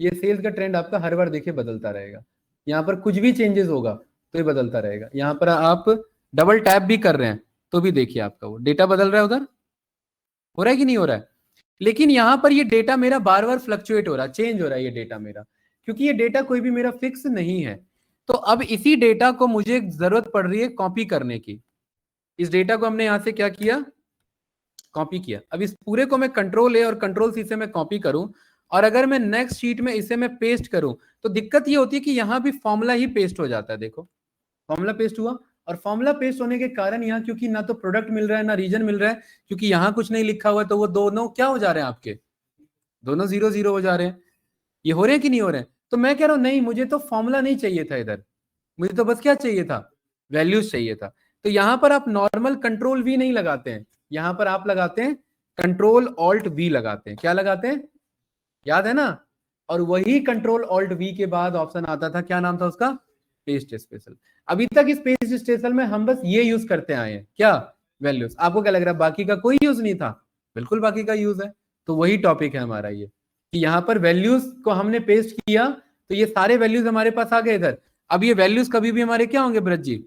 ये सेल्स का ट्रेंड आपका हर बार देखिए बदलता रहेगा। यहाँ पर कुछ भी चेंजेस होगा तो ये बदलता रहेगा। यहाँ पर आप डबल टैप भी कर रहे हैं तो भी देखिए आपका वो डेटा बदल रहा है। उधर हो रहा है कि नहीं हो रहा है? लेकिन यहाँ पर ये डेटा मेरा बार बार फ्लक्चुएट हो रहा है, चेंज हो रहा है ये डेटा मेरा, क्योंकि ये डेटा कोई भी मेरा फिक्स नहीं है। तो अब इसी डेटा को मुझे जरूरत पड़ रही है कॉपी करने की। इस डेटा को हमने यहां से क्या किया, कॉपी किया। अब इस पूरे को मैं कंट्रोल ए और कंट्रोल सी से मैं कॉपी करूं, और अगर मैं नेक्स्ट शीट में इसे मैं पेस्ट करूं, तो दिक्कत ये होती है कि यहां भी फॉर्मूला ही पेस्ट हो जाता है। देखो फॉर्मूला पेस्ट हुआ, और फॉर्मूला पेस्ट होने के कारण यहाँ क्योंकि ना तो प्रोडक्ट मिल रहा है ना रीजन मिल रहा है, क्योंकि यहाँ कुछ नहीं लिखा हुआ है, तो वो दोनों क्या हो जा रहे हैं आपके, दोनों 0 0 हो जा रहे हैं। ये हो रहे हैं कि नहीं हो रहे हैं? तो मैं कह रहा हूं नहीं, मुझे तो फॉर्मूला नहीं चाहिए था इधर, मुझे तो बस क्या चाहिए था, वैल्यूज चाहिए था। तो यहां पर आप नॉर्मल कंट्रोल वी नहीं लगाते हैं, यहां पर आप लगाते हैं कंट्रोल ऑल्ट वी लगाते हैं। क्या लगाते हैं, याद है ना? और वही कंट्रोल ऑल्ट वी के बाद ऑप्शन आता था, क्या नाम था उसका, पेस्ट स्पेशल। अभी तक इस पेस्ट स्पेशल में हम बस ये यूज करते आए हैं, क्या, वैल्यूज। आपको क्या लग रहा है बाकी का कोई यूज नहीं था? बिल्कुल बाकी का यूज है। तो वही टॉपिक है हमारा ये, कि यहाँ पर वैल्यूज को हमने पेस्ट किया, तो ये सारे वैल्यूज हमारे पास आ गए इधर। अब ये वैल्यूज कभी भी हमारे क्या होंगे ब्रज जी,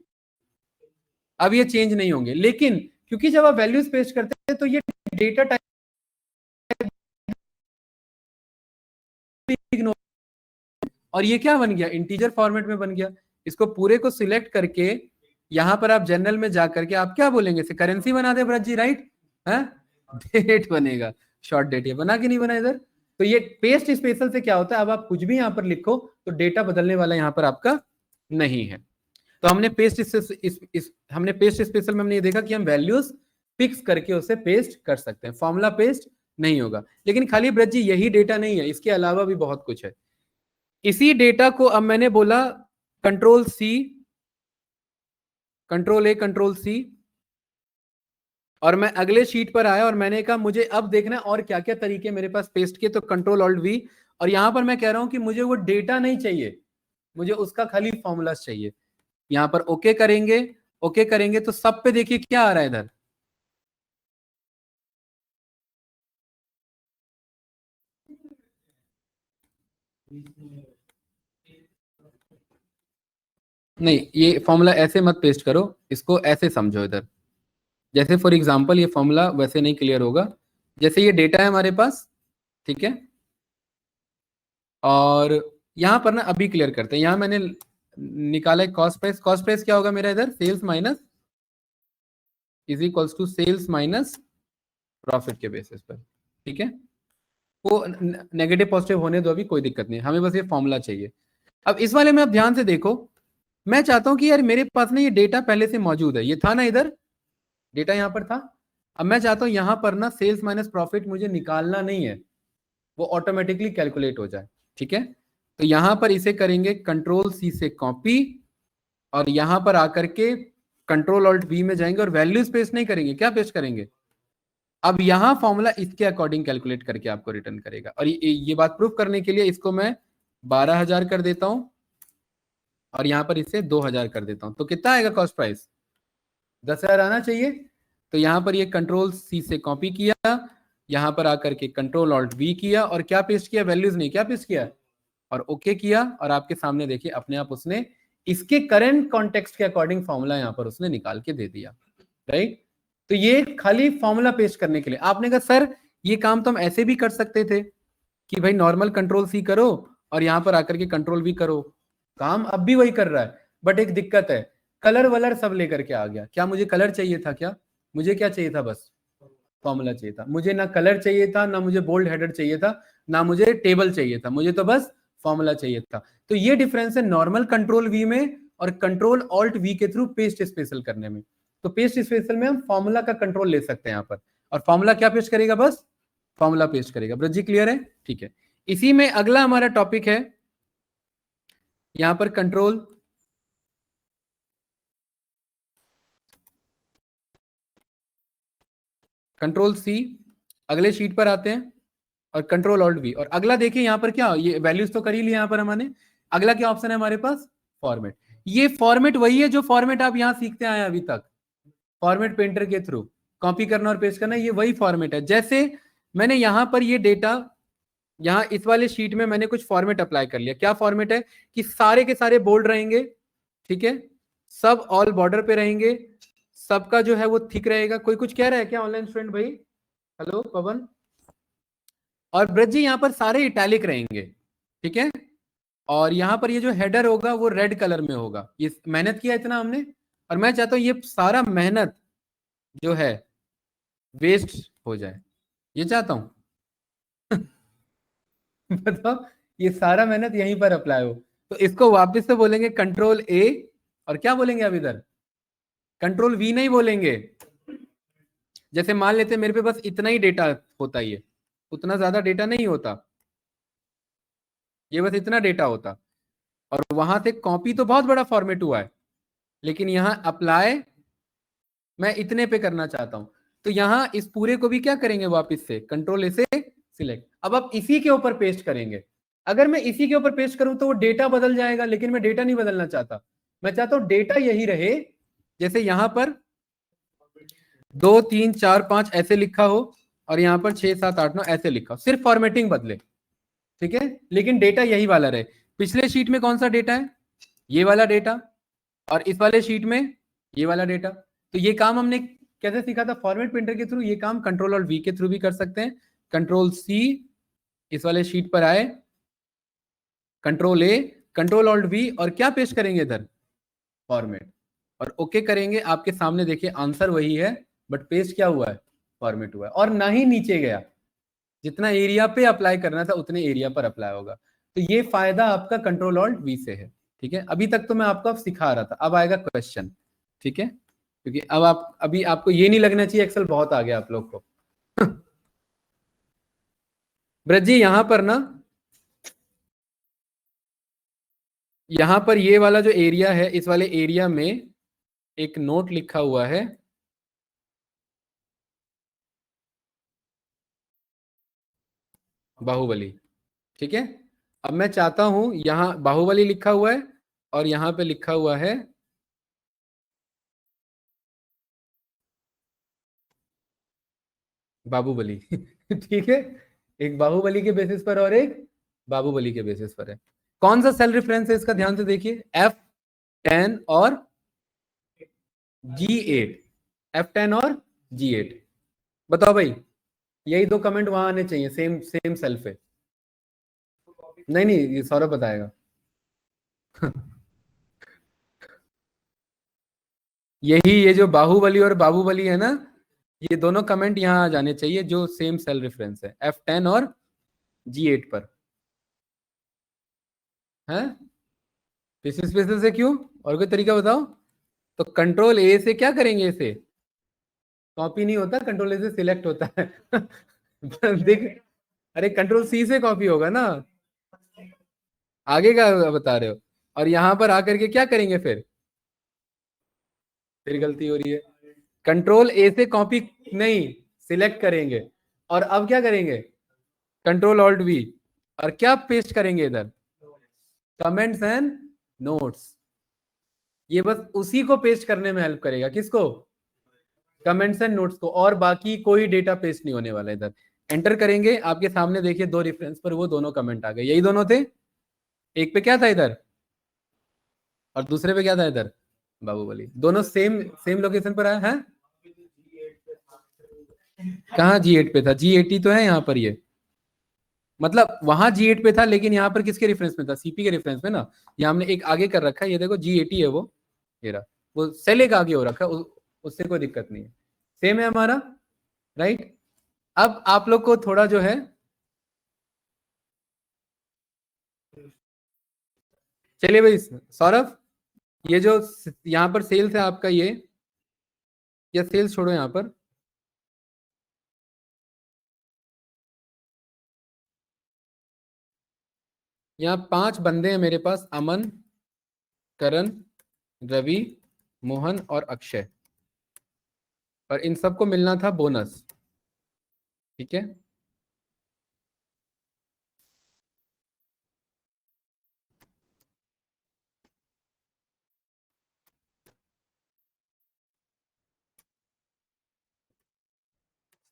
अब ये चेंज नहीं होंगे। लेकिन क्योंकि जब आप वैल्यूज पेस्ट करते हैं तो ये डेटा टाइप इग्नोर, और ये क्या बन गया, इंटीजर फॉर्मेट में बन गया। इसको पूरे को सिलेक्ट करके यहां पर आप जनरल में जाकर के आप क्या बोलेंगे, इसे करेंसी बना दे ब्रज जी, राइट है, डेट बनेगा, शॉर्ट डेट। ये बना कि नहीं बना इधर? तो ये पेस्ट स्पेशल से क्या होता है, अब आप कुछ भी यहां पर लिखो तो डेटा बदलने वाला यहां पर आपका नहीं है। तो हमने हमने पेस्ट स्पेशल में हमने ये देखा कि हम वैल्यूज फिक्स करके उसे पेस्ट कर सकते हैं, फॉर्मूला पेस्ट नहीं होगा। लेकिन खाली ब्रज जी यही डेटा नहीं है, इसके अलावा भी बहुत कुछ है। इसी डेटा को अब मैंने बोला control C, control A, control C, और मैं अगले शीट पर आया और मैंने कहा मुझे अब देखना है और क्या क्या तरीके मेरे पास पेस्ट के, तो कंट्रोल ऑल्ट वी। और यहां पर मैं कह रहा हूं कि मुझे वो डेटा नहीं चाहिए, मुझे उसका खाली फॉर्मूला चाहिए। यहां पर ओके करेंगे, ओके करेंगे तो सब पे देखिए क्या आ रहा है इधर, नहीं ये फॉर्मूला ऐसे मत पेस्ट करो, इसको ऐसे समझो इधर। जैसे फॉर एग्जांपल ये फॉर्मूला वैसे नहीं क्लियर होगा, जैसे ये डेटा है हमारे पास, ठीक है, और यहां पर ना अभी क्लियर करते हैं। यहां मैंने निकाला है कॉस्ट प्राइस। कॉस्ट प्राइस क्या होगा मेरा इधर, sales minus is equals to sales minus profit के बेसिस पर, ठीक है। वो नेगेटिव पॉजिटिव होने दो, अभी कोई दिक्कत नहीं, हमें बस ये फॉर्मूला चाहिए। अब इस वाले में आप ध्यान से देखो, मैं चाहता हूं कि यार मेरे पास ना ये डेटा पहले से मौजूद है, ये था ना इधर, डेटा यहां पर था। अब मैं चाहता हूं यहां पर ना सेल्स माइनस प्रॉफिट मुझे निकालना नहीं है, वो ऑटोमेटिकली कैलकुलेट हो जाए, ठीक है। तो यहां पर इसे करेंगे कंट्रोल सी से कॉपी, और यहां पर आकर के कंट्रोल ऑल्ट वी में जाएंगे और वैल्यूज पेस्ट नहीं करेंगे, क्या पेस्ट करेंगे, अब यहां फॉर्मूला इसके अकॉर्डिंग कैलकुलेट करके आपको रिटर्न करेगा। और ये बात प्रूफ करने के लिए इसको मैं 12,000 कर देता हूं, और यहां पर इसे 2,000 कर देता हूं, तो कितना आएगा कॉस्ट प्राइस, 10,000 आना चाहिए। तो यहां पर ये कंट्रोल सी से कॉपी किया, यहां पर आकर के कंट्रोल ऑल्ट वी किया, और क्या पेस्ट किया, वैल्यूज नहीं, क्या पेस्ट किया, और ओके किया, और आपके सामने देखिए अपने आप उसने इसके करंट कॉन्टेक्स्ट के अकॉर्डिंग फॉर्मूला यहां पर उसने निकाल के दे दिया, राइट। तो ये खाली फॉर्मूला पेस्ट करने के लिए। आपने कहा सर ये काम तो हम ऐसे भी कर सकते थे कि भाई नॉर्मल कंट्रोल सी करो और यहां पर आकर के कंट्रोल वी करो, काम अब भी वही कर रहा है, बट एक दिक्कत है, कलर वलर सब लेकर के आ गया। क्या मुझे कलर चाहिए था, क्या मुझे क्या चाहिए था, बस फॉर्मूला चाहिए था। मुझे ना कलर चाहिए था, ना मुझे बोल्ड हेडर चाहिए था, ना मुझे टेबल चाहिए था, मुझे तो बस फॉर्मूला चाहिए था। तो ये डिफरेंस है नॉर्मल कंट्रोल वी में और कंट्रोल ऑल्ट वी के थ्रू पेस्ट स्पेशल करने में। तो पेस्ट स्पेशल में हम फॉर्मूला का कंट्रोल ले सकते हैं यहाँ पर, और फॉर्मूला क्या पेस्ट करेगा, बस फॉर्मूला पेस्ट करेगा। ब्रजी क्लियर है, ठीक है। इसी में अगला हमारा टॉपिक है यहां पर कंट्रोल सी, अगले शीट पर आते हैं, और कंट्रोल ऑल्ट वी। और अगला देखिए यहां पर क्या, ये वैल्यूज तो कर ही लिया यहां पर हमने। अगला क्या ऑप्शन है हमारे पास, फॉर्मेट। ये फॉर्मेट वही है जो फॉर्मेट आप यहां सीखते आए अभी तक, फॉर्मेट पेंटर के थ्रू कॉपी करना और पेस्ट करना, ये वही फॉर्मेट है। जैसे मैंने यहां पर ये डेटा, यहां इस वाले शीट में मैंने कुछ फॉर्मेट अप्लाई कर लिया। क्या फॉर्मेट है कि सारे के सारे बोल्ड रहेंगे, ठीक है, सब ऑल बॉर्डर पे रहेंगे, सबका जो है वो थिक रहेगा। कोई कुछ कह रहा है क्या ऑनलाइन स्टूडेंट भाई, हेलो पवन, और ब्रज जी यहां पर सारे इटैलिक रहेंगे, ठीक है, और यहाँ पर ये जो हेडर होगा वो रेड कलर में होगा। ये मेहनत किया इतना हमने, और मैं चाहता हूँ ये सारा मेहनत जो है वेस्ट हो जाए, ये चाहता हूँ। बताओ, ये सारा मेहनत यहीं पर अप्लाई हो। तो इसको वापस से बोलेंगे कंट्रोल ए, और क्या बोलेंगे अब इधर, कंट्रोल वी नहीं बोलेंगे। जैसे मान लेते मेरे पे बस इतना ही डेटा होता, ये उतना ज्यादा डेटा नहीं होता, ये बस इतना डेटा होता, और वहां से कॉपी तो बहुत बड़ा फॉर्मेट हुआ है, लेकिन यहाँ अप्लाई मैं इतने पे करना चाहता हूं। तो यहाँ इस पूरे को भी क्या करेंगे, वापस से कंट्रोल ए से सिलेक्ट। अब आप इसी के ऊपर पेस्ट करेंगे। अगर मैं इसी के ऊपर पेस्ट करूं तो वो डेटा बदल जाएगा, लेकिन मैं डेटा नहीं बदलना चाहता। मैं चाहता हूं डेटा यही रहे, जैसे यहां पर 2 3 4 5 ऐसे लिखा हो, और यहाँ पर 6 7 8 9 ऐसे लिखा हो, सिर्फ फॉर्मेटिंग बदले, ठीक है, लेकिन डेटा यही वाला रहे। पिछले शीट में कौन सा डेटा है, ये वाला डेटा, और इस वाले शीट में ये वाला डेटा। तो ये काम हमने कैसे सीखा था, फॉर्मेट प्रिंटर के थ्रू। ये काम कंट्रोल और वी के थ्रू भी कर सकते हैं। कंट्रोल सी, इस वाले शीट पर आए, control A, control alt V, और क्या पेस्ट करेंगे इधर, फॉर्मेट, और ओके करेंगे। आपके सामने देखिए आंसर वही है, बट पेस्ट क्या हुआ है, फॉर्मेट हुआ है, और ना ही नीचे गया। जितना एरिया पे अप्लाई करना था उतने एरिया पर अप्लाई होगा। तो ये फायदा आपका कंट्रोल ऑल्ट वी से है, ठीक है। अभी तक तो मैं आपको सिखा रहा था, अब आएगा क्वेश्चन, ठीक है, क्योंकि अब आप अभी आपको ये नहीं लगना चाहिए एक्सेल बहुत आ गया आप लोग को। ब्रज जी यहां पर ना, यहां पर ये वाला जो एरिया है, इस वाले एरिया में एक नोट लिखा हुआ है, बाहुबली, ठीक है। अब मैं चाहता हूं यहां बाहुबली लिखा हुआ है, और यहां पे लिखा हुआ है बाहुबली। ठीक है, एक बाहुबली के बेसिस पर और एक बाहुबली के बेसिस पर है। कौन सा सेल रेफरेंस है इसका, ध्यान से देखिए, F10 और G8, F10 और G8। बताओ भाई, यही दो कमेंट वहां आने चाहिए, सेम सेम सेल पे। नहीं नहीं, ये सौरभ बताएगा। यही, ये जो बाहुबली और बाहुबली है ना, ये दोनों कमेंट यहाँ आ जाने चाहिए जो सेम सेल रेफरेंस है, F10 और G8 पर है। बेसिस बेसिस से क्यों, और कोई तरीका बताओ। तो कंट्रोल ए से क्या करेंगे, इसे कॉपी नहीं होता, कंट्रोल ए से सिलेक्ट होता है। देख, अरे कंट्रोल सी से कॉपी होगा ना, आगे का बता रहे हो। और यहां पर आकर के क्या करेंगे फिर गलती हो रही है, कंट्रोल ए से कॉपी नहीं, सिलेक्ट करेंगे, और अब क्या करेंगे, कंट्रोल ऑल्ट वी, और क्या पेस्ट करेंगे इधर, कमेंट्स एंड नोट्स। ये बस उसी को पेस्ट करने में हेल्प करेगा, किसको, कमेंट्स एंड नोट्स को, और बाकी कोई डेटा पेस्ट नहीं होने वाला इधर। एंटर करेंगे, आपके सामने देखिए दो रेफरेंस पर वो दोनों कमेंट आ गए, यही दोनों थे। एक पे क्या था इधर, और दूसरे पे क्या था इधर, बाहुबली, दोनों सेम सेम लोकेशन पर आया है। कहाँ G8 पे था, G80 तो है यहाँ पर, ये मतलब वहां G8 पे था, लेकिन यहाँ पर किसके रेफरेंस में था, सीपी के रेफरेंस में ना। यहाँ हमने एक आगे कर रखा है, ये देखो G80 है वो, ये रहा, वो सेल एक आगे हो रखा है, उससे कोई दिक्कत नहीं है, सेम है हमारा, राइट। अब आप लोग को थोड़ा जो है, चलिए भाई सौरभ, ये जो यहाँ पर सेल्स है आपका ये, या सेल्स छोड़ो, यहाँ पर यहाँ 5 बंदे हैं मेरे पास, अमन, करण, रवि, मोहन और अक्षय, और इन सबको मिलना था बोनस, ठीक है।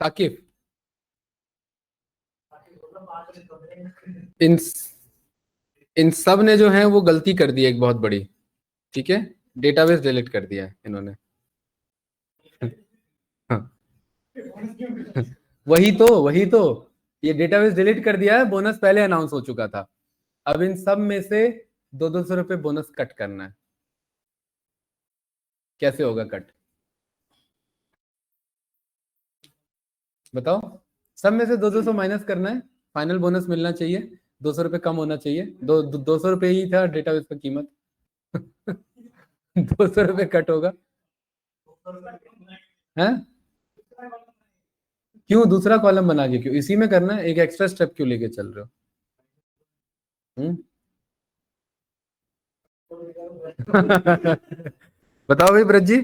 साकिब, इन इन सब ने जो है वो गलती कर दी एक बहुत बड़ी, ठीक है, डेटाबेस डिलीट कर दिया है इन्होंने। हाँ, वही तो ये डेटाबेस डिलीट कर दिया है, बोनस पहले अनाउंस हो चुका था। अब इन सब में से 200 रुपए बोनस कट करना है। कैसे होगा कट, बताओ। सब में से 200 माइनस करना है, फाइनल बोनस मिलना चाहिए, 200 रुपए कम होना चाहिए। 200 रुपए ही था डेटाबेस का कीमत। 200 रुपए कट होगा है। क्यों दूसरा कॉलम बना के, क्यों इसी में करना है, एक एक्स्ट्रा स्टेप क्यों लेके चल रहे हो? बताओ भाई ब्रज जी।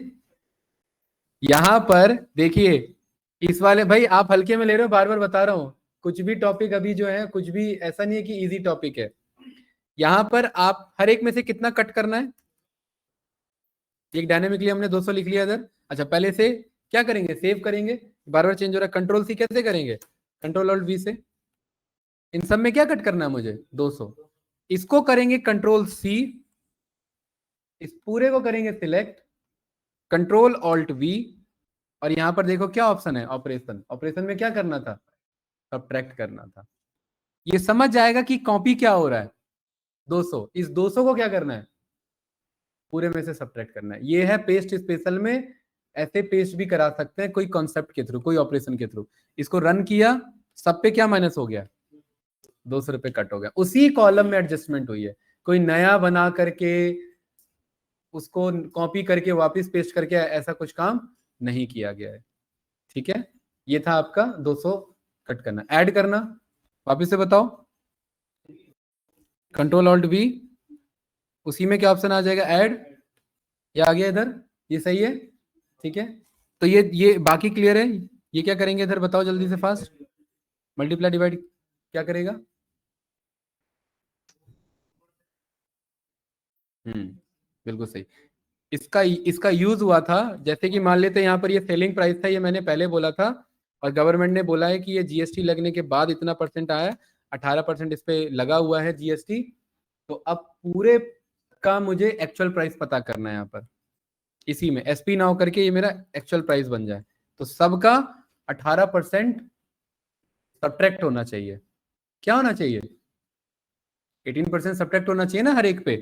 यहां पर देखिए, इस वाले भाई आप हल्के में ले रहे हो, बार बार बता रहा हूं। कुछ भी टॉपिक अभी जो है, कुछ भी ऐसा नहीं है कि इजी टॉपिक है। यहां पर आप हर एक में से कितना कट करना है। एक डायनेमिकली हमने 200 लिख लिया इधर। अच्छा पहले से क्या करेंगे, सेव करेंगे, बार बार चेंज हो रहा है। कंट्रोल सी कैसे करेंगे, कंट्रोल ऑल्ट वी से। इन सब में क्या कट करना है मुझे, 200। इसको करेंगे कंट्रोल सी, इस पूरे को करेंगे सिलेक्ट, कंट्रोल ऑल्ट वी, और यहां पर देखो क्या ऑप्शन है, ऑपरेशन। ऑपरेशन में क्या करना था, सब्ट्रैक्ट करना था। ये समझ जाएगा कि कॉपी क्या हो रहा है, 200। इस 200 को क्या करना है, पूरे में से सब्ट्रैक्ट करना है। ये है पेस्ट स्पेशल में। ऐसे पेस्ट भी करा सकते हैं कोई कॉन्सेप्ट के थ्रू, कोई ऑपरेशन के थ्रू। इसको रन किया, सब पे क्या माइनस हो गया, 200 रुपए कट हो गया। उसी कॉलम में एडजस्टमेंट हुई है, कोई नया बना करके उसको कॉपी करके वापस पेस्ट करके ऐसा कुछ काम नहीं किया गया है। ठीक है, ये था आपका 200 कट करना। ऐड करना, वापस से बताओ, कंट्रोल ऑल्ट वी, उसी में क्या ऑप्शन आ जाएगा, ऐड। ये आ गया इधर, ये सही है। ठीक है, तो ये बाकी क्लियर है। ये क्या करेंगे इधर बताओ जल्दी से फास्ट, मल्टीप्लाई डिवाइड क्या करेगा। बिल्कुल सही। इसका इसका यूज हुआ था, जैसे कि मान लेते हैं यहाँ पर ये सेलिंग प्राइस था, ये मैंने पहले बोला था, और गवर्नमेंट ने बोला है कि ये जीएसटी लगने के बाद इतना परसेंट आया, 18% इस पे लगा हुआ है जीएसटी। तो अब पूरे का मुझे एक्चुअल प्राइस पता करना है यहाँ पर, इसी में एसपी नाउ करके ये मेरा एक्चुअल प्राइस बन जाए। तो सबका 18% सब्ट्रैक्ट होना चाहिए। क्या होना चाहिए, 18% सब्ट्रैक्ट होना चाहिए ना हर एक पे।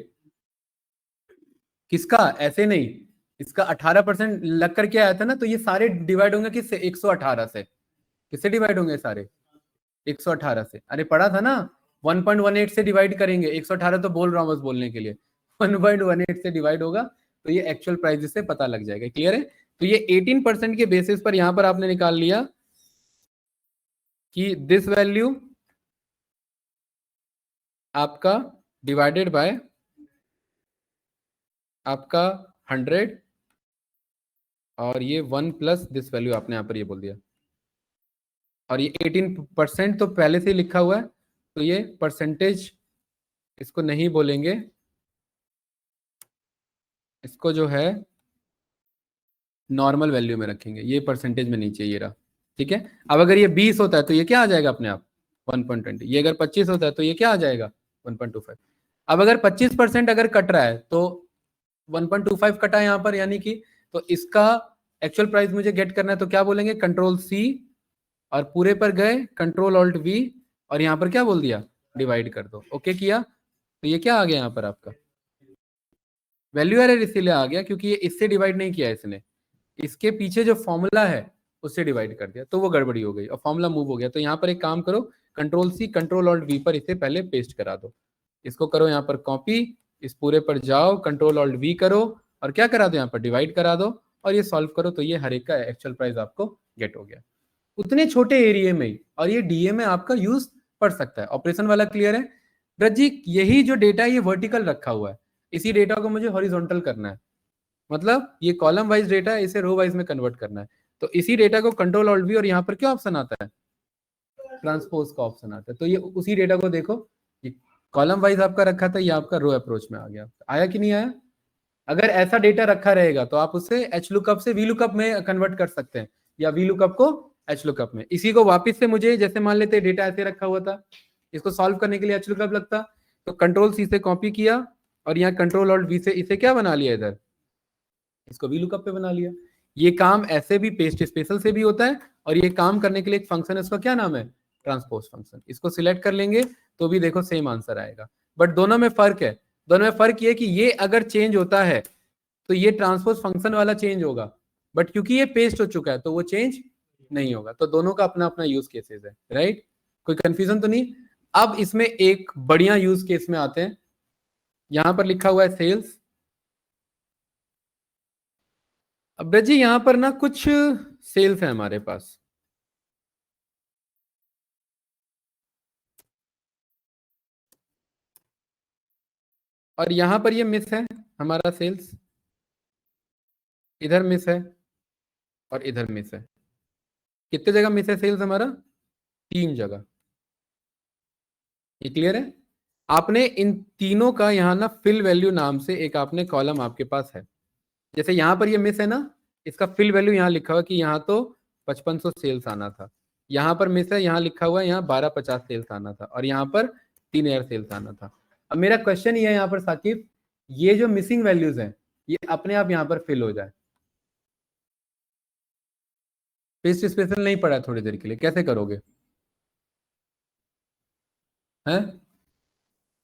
किसका, ऐसे नहीं, इसका 18% लग करके आया था ना, तो ये सारे डिवाइड होंगे किससे, 118 से। किससे डिवाइड होंगे सारे, 118 से। अरे पढ़ा था ना, 1.18 से डिवाइड करेंगे, 118 तो बोल रहा हूँ बस बोलने के लिए। 1.18 से डिवाइड होगा, तो ये एक्चुअल प्राइस से पता लग जाएगा। क्लियर है। तो ये 18% के बेसिस पर यहां पर आपने निकाल लिया कि दिस वैल्यू आपका डिवाइडेड बाय आपका 100, और ये 1 प्लस दिस वैल्यू आपने यहां पर ये बोल दिया। और ये 18% तो पहले से लिखा हुआ है, तो ये परसेंटेज इसको नहीं बोलेंगे, इसको जो है नॉर्मल वैल्यू में रखेंगे, ये परसेंटेज में नहीं चाहिए रहा। ठीक है, अब अगर ये 20 होता है तो ये क्या आ जाएगा अपने आप, 1.20। ये अगर 25 होता है तो ये क्या आ जाएगा, 1.25। अब अगर 25% अगर कट रहा है तो 1.25 कटा है यहाँ पर, यानी कि तो इसका एक्चुअल प्राइस मुझे गेट करना है, तो क्या बोलेंगे, कंट्रोल सी, और पूरे पर गए कंट्रोल ऑल्ट वी, और यहाँ पर क्या बोल दिया, डिवाइड कर दो। ओके किया, तो ये क्या आ गया यहाँ पर आपका, वैल्यू एरर इसीलिए आ गया क्योंकि ये इससे डिवाइड नहीं किया इसने, इसके पीछे जो फॉर्मूला है उससे डिवाइड कर दिया, तो वो गड़बड़ी हो गई और फॉर्मूला मूव हो गया। तो यहाँ पर एक काम करो, control C control alt V पर इसे पहले पेस्ट करा दो। इसको करो यहाँ पर कॉपी, इस पूरे पर जाओ, कंट्रोल ऑल्ट वी करो, और क्या करा दो, यहाँ पर डिवाइड करा दो, और ये सॉल्व करो, तो ये हर एक का एक्चुअल प्राइस आपको गेट हो गया उतने छोटे एरिया में ही। और ये डीए में आपका यूज पड़ सकता है। ऑपरेशन वाला क्लियर है ब्रज जी। यही जो डेटा है ये वर्टिकल रखा हुआ है, इसी डेटा को मुझे हॉरिजॉन्टल करना है, मतलब ये कॉलम वाइज डेटा है, इसे रो वाइज में कन्वर्ट करना है। तो इसी डेटा को कंट्रोल ऑल्ट वी, और यहाँ पर क्या ऑप्शन आता है, ट्रांसपोज का ऑप्शन आता है। तो ये उसी डेटा को देखो, ये कॉलम वाइज आपका रखा था, ये आपका रो अप्रोच में आ गया। आया कि नहीं आया। अगर ऐसा डेटा रखा रहेगा तो आप उसे एच लुकअप से वी लुकअप में कन्वर्ट कर सकते हैं, या वी लुकअप को एच लुकअप में। इसी को वापस से मुझे, जैसे मान लेते डेटा ऐसे रखा हुआ था, इसको सॉल्व करने के लिए एच लुकअप लगता, तो कंट्रोल सी से कॉपी किया, और यहाँ कंट्रोल ऑल्ट वी से इसे क्या बना लिया, इधर इसको वी लुकअप पे बना लिया। ये काम ऐसे भी पेस्ट स्पेशल से भी होता है, और ये काम करने के लिए एक फंक्शन है, उसका क्या नाम है, ट्रांसपोज फंक्शन। इसको सिलेक्ट कर लेंगे तो भी देखो सेम आंसर आएगा। बट दोनों में फर्क है। दोनों में फर्क ये है कि ये अगर चेंज होता है तो ये ट्रांसपोज फंक्शन वाला चेंज होगा, बट क्योंकि ये पेस्ट हो चुका है तो वो चेंज नहीं होगा। तो दोनों का अपना अपना यूज केसेस है, राइट? कोई कंफ्यूजन तो नहीं? अब इसमें एक बढ़िया यूज केस में आते हैं। यहां पर लिखा हुआ है सेल्स। अब जी यहां पर ना कुछ सेल्स है हमारे पास, और यहां पर ये मिस है हमारा सेल्स, इधर मिस है और इधर मिस है। कितने जगह मिस है सेल्स हमारा? 3 जगह। ये क्लियर है? आपने इन तीनों का यहाँ ना फिल वैल्यू नाम से एक आपने कॉलम आपके पास है। जैसे यहाँ पर ये मिस है ना, इसका फिल वैल्यू यहाँ लिखा हुआ कि यहाँ तो 5500 सेल्स आना था। यहाँ पर मिस है, यहाँ लिखा हुआ है यहाँ 1250 सेल्स आना था, और यहाँ पर 3000 सेल्स आना था। अब मेरा क्वेश्चन ये है यहाँ पर साकिब, ये जो मिसिंग वैल्यूज हैं ये अपने आप यहाँ पर फिल हो जाए। पेस्ट स्पेशल नहीं पड़ा थोड़ी देर के लिए, कैसे करोगे? हैं?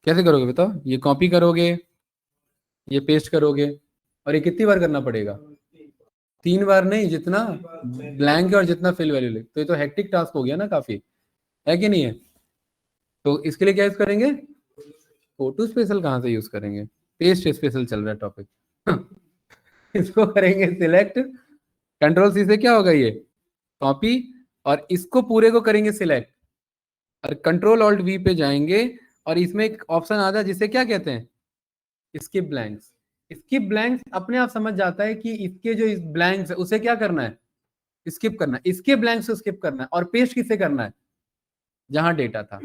कैसे करोगे बताओ? ये कॉपी करोगे, ये पेस्ट करोगे, और ये कितनी बार करना पड़ेगा? 3 बार नहीं, जितना ब्लैंक है और जितना फिल वैल्यू लिख, तो ये तो हेक्टिक टास्क हो गया ना काफी, है कि नहीं है? तो इसके लिए क्या यूज करेंगे? फोटो स्पेशल कहाँ से यूज करेंगे? पेस्ट स्पेशल चल रहा है टॉपिक। इसको करेंगे सिलेक्ट, कंट्रोल सी से क्या होगा ये कॉपी, और इसको पूरे को करेंगे सिलेक्ट, और कंट्रोल ऑल्ट वी पे जाएंगे, और इसमें एक ऑप्शन आता है जिसे क्या कहते हैं? Skip blanks. स्किप ब्लैंक्स अपने आप समझ जाता है कि इसके जो ब्लैंक्स है उसे क्या करना है? स्किप करना है। इसके ब्लैंक्स को स्किप करना है, और पेस्ट किसे करना है? जहां डेटा था।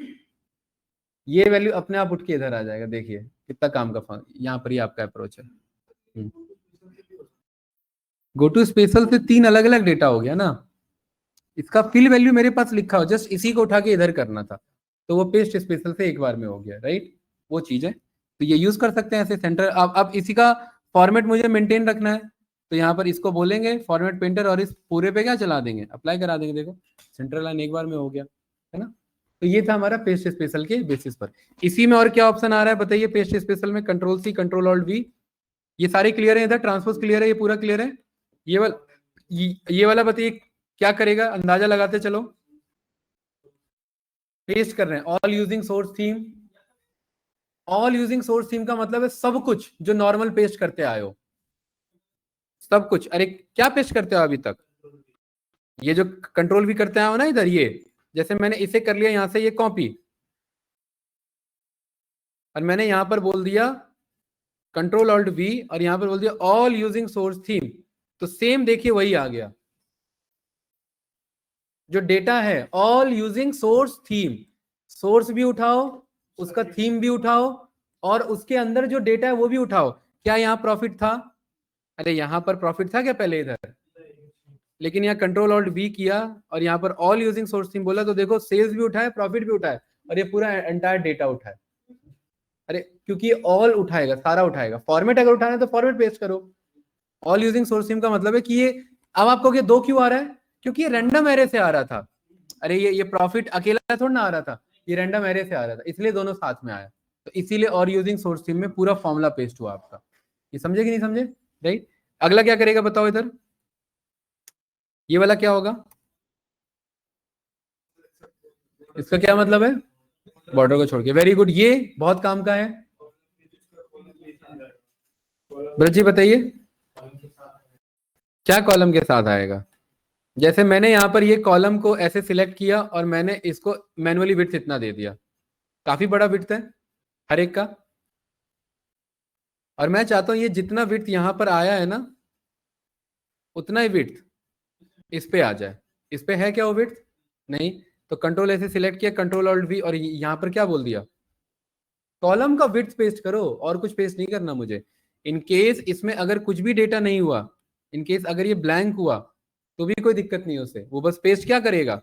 ये वैल्यू अपने आप उठ के इधर आ जाएगा। देखिए कितना काम का यहाँ पर ही आपका अप्रोच है। गो टू स्पेशल से 3 अलग अलग डेटा हो गया ना। इसका फिल वैल्यू मेरे पास लिखा हो, जस्ट इसी को उठा के इधर करना था, तो वो पेस्ट स्पेशल से एक बार में हो गया, राइट? वो चीज है, तो ये यूज कर सकते हैं ऐसे सेंटर। अब इसी का फॉर्मेट मुझे मेंटेन रखना है, तो यहाँ पर इसको बोलेंगे फॉर्मेट पेंटर, और इस पूरे पे क्या चला देंगे? अप्लाई करा देंगे। देखो सेंटर लाइन एक बार में हो गया, है ना? तो ये था हमारा पेस्ट स्पेशल के बेसिस पर। इसी में और क्या ऑप्शन आ रहा है बताइए? पेस्ट स्पेशल में control C, control alt V, ये सारे क्लियर है? इधर ट्रांसपोज क्लियर है? ये पूरा क्लियर है? ये वाला बताइए क्या करेगा, अंदाजा लगाते चलो। पेस्ट कर रहे हैं all using source theme. All using source theme का मतलब है सब कुछ जो नॉर्मल पेस्ट करते आए हो, सब कुछ। अरे क्या पेस्ट करते हो अभी तक? ये जो कंट्रोल भी करते आए हो ना इधर, ये जैसे मैंने इसे कर लिया यहां से ये कॉपी, और मैंने यहां पर बोल दिया कंट्रोल ऑल्ट वी, और यहां पर बोल दिया ऑल यूजिंग सोर्स थीम, तो सेम देखिए वही आ गया। जो डेटा है all using source theme, source भी उठाओ, उसका थीम भी उठाओ, और उसके अंदर जो डेटा है वो भी उठाओ। क्या यहाँ प्रॉफिट था? अरे यहाँ पर प्रॉफिट था क्या पहले इधर? लेकिन यहाँ कंट्रोल ऑल्ट वी किया और यहाँ पर ऑल यूजिंग सोर्स थीम बोला, तो देखो सेल्स भी उठाए, प्रॉफिट भी उठाए, और ये पूरा एंटायर डेटा उठाए। अरे क्योंकि ऑल उठाएगा, सारा उठाएगा। फॉर्मेट अगर उठाना है तो फॉर्मेट पेस्ट करो। ऑल यूजिंग सोर्स थीम का मतलब है कि ये, अब आपको ये 2 क्यों आ रहा है? क्योंकि ये रैंडम एरे से आ रहा था। अरे ये प्रॉफिट अकेला थोड़ा ना आ रहा था, ये रैंडम एरे से आ रहा था, इसलिए दोनों साथ में आया। तो इसीलिए और यूजिंग सोर्स थीम में पूरा फॉर्मूला पेस्ट हुआ आपका। ये समझे कि नहीं समझे? राइट। अगला क्या करेगा बताओ इधर? ये वाला क्या होगा? इसका क्या मतलब है? बॉर्डर को छोड़ के। वेरी गुड, ये बहुत काम का है। ब्रज जी बताइए क्या कॉलम के साथ आएगा? जैसे मैंने यहां पर ये कॉलम को ऐसे सिलेक्ट किया और मैंने इसको मैनुअली विड्थ इतना दे दिया, काफी बड़ा विड्थ है हर एक का, और मैं चाहता हूं ये जितना विड्थ यहां पर आया है ना उतना ही विड्थ इस पे आ जाए। इस पे है क्या वो विड्थ? नहीं। तो कंट्रोल ऐसे सिलेक्ट किया, कंट्रोल ऑल्ट वी, और यहां पर क्या बोल दिया? कॉलम का विड्थ पेस्ट करो, और कुछ पेस्ट नहीं करना मुझे। इन केस इसमें अगर कुछ भी डेटा नहीं हुआ, इन केस अगर ये ब्लैंक हुआ तो भी कोई दिक्कत नहीं उसे, वो बस पेस्ट क्या करेगा?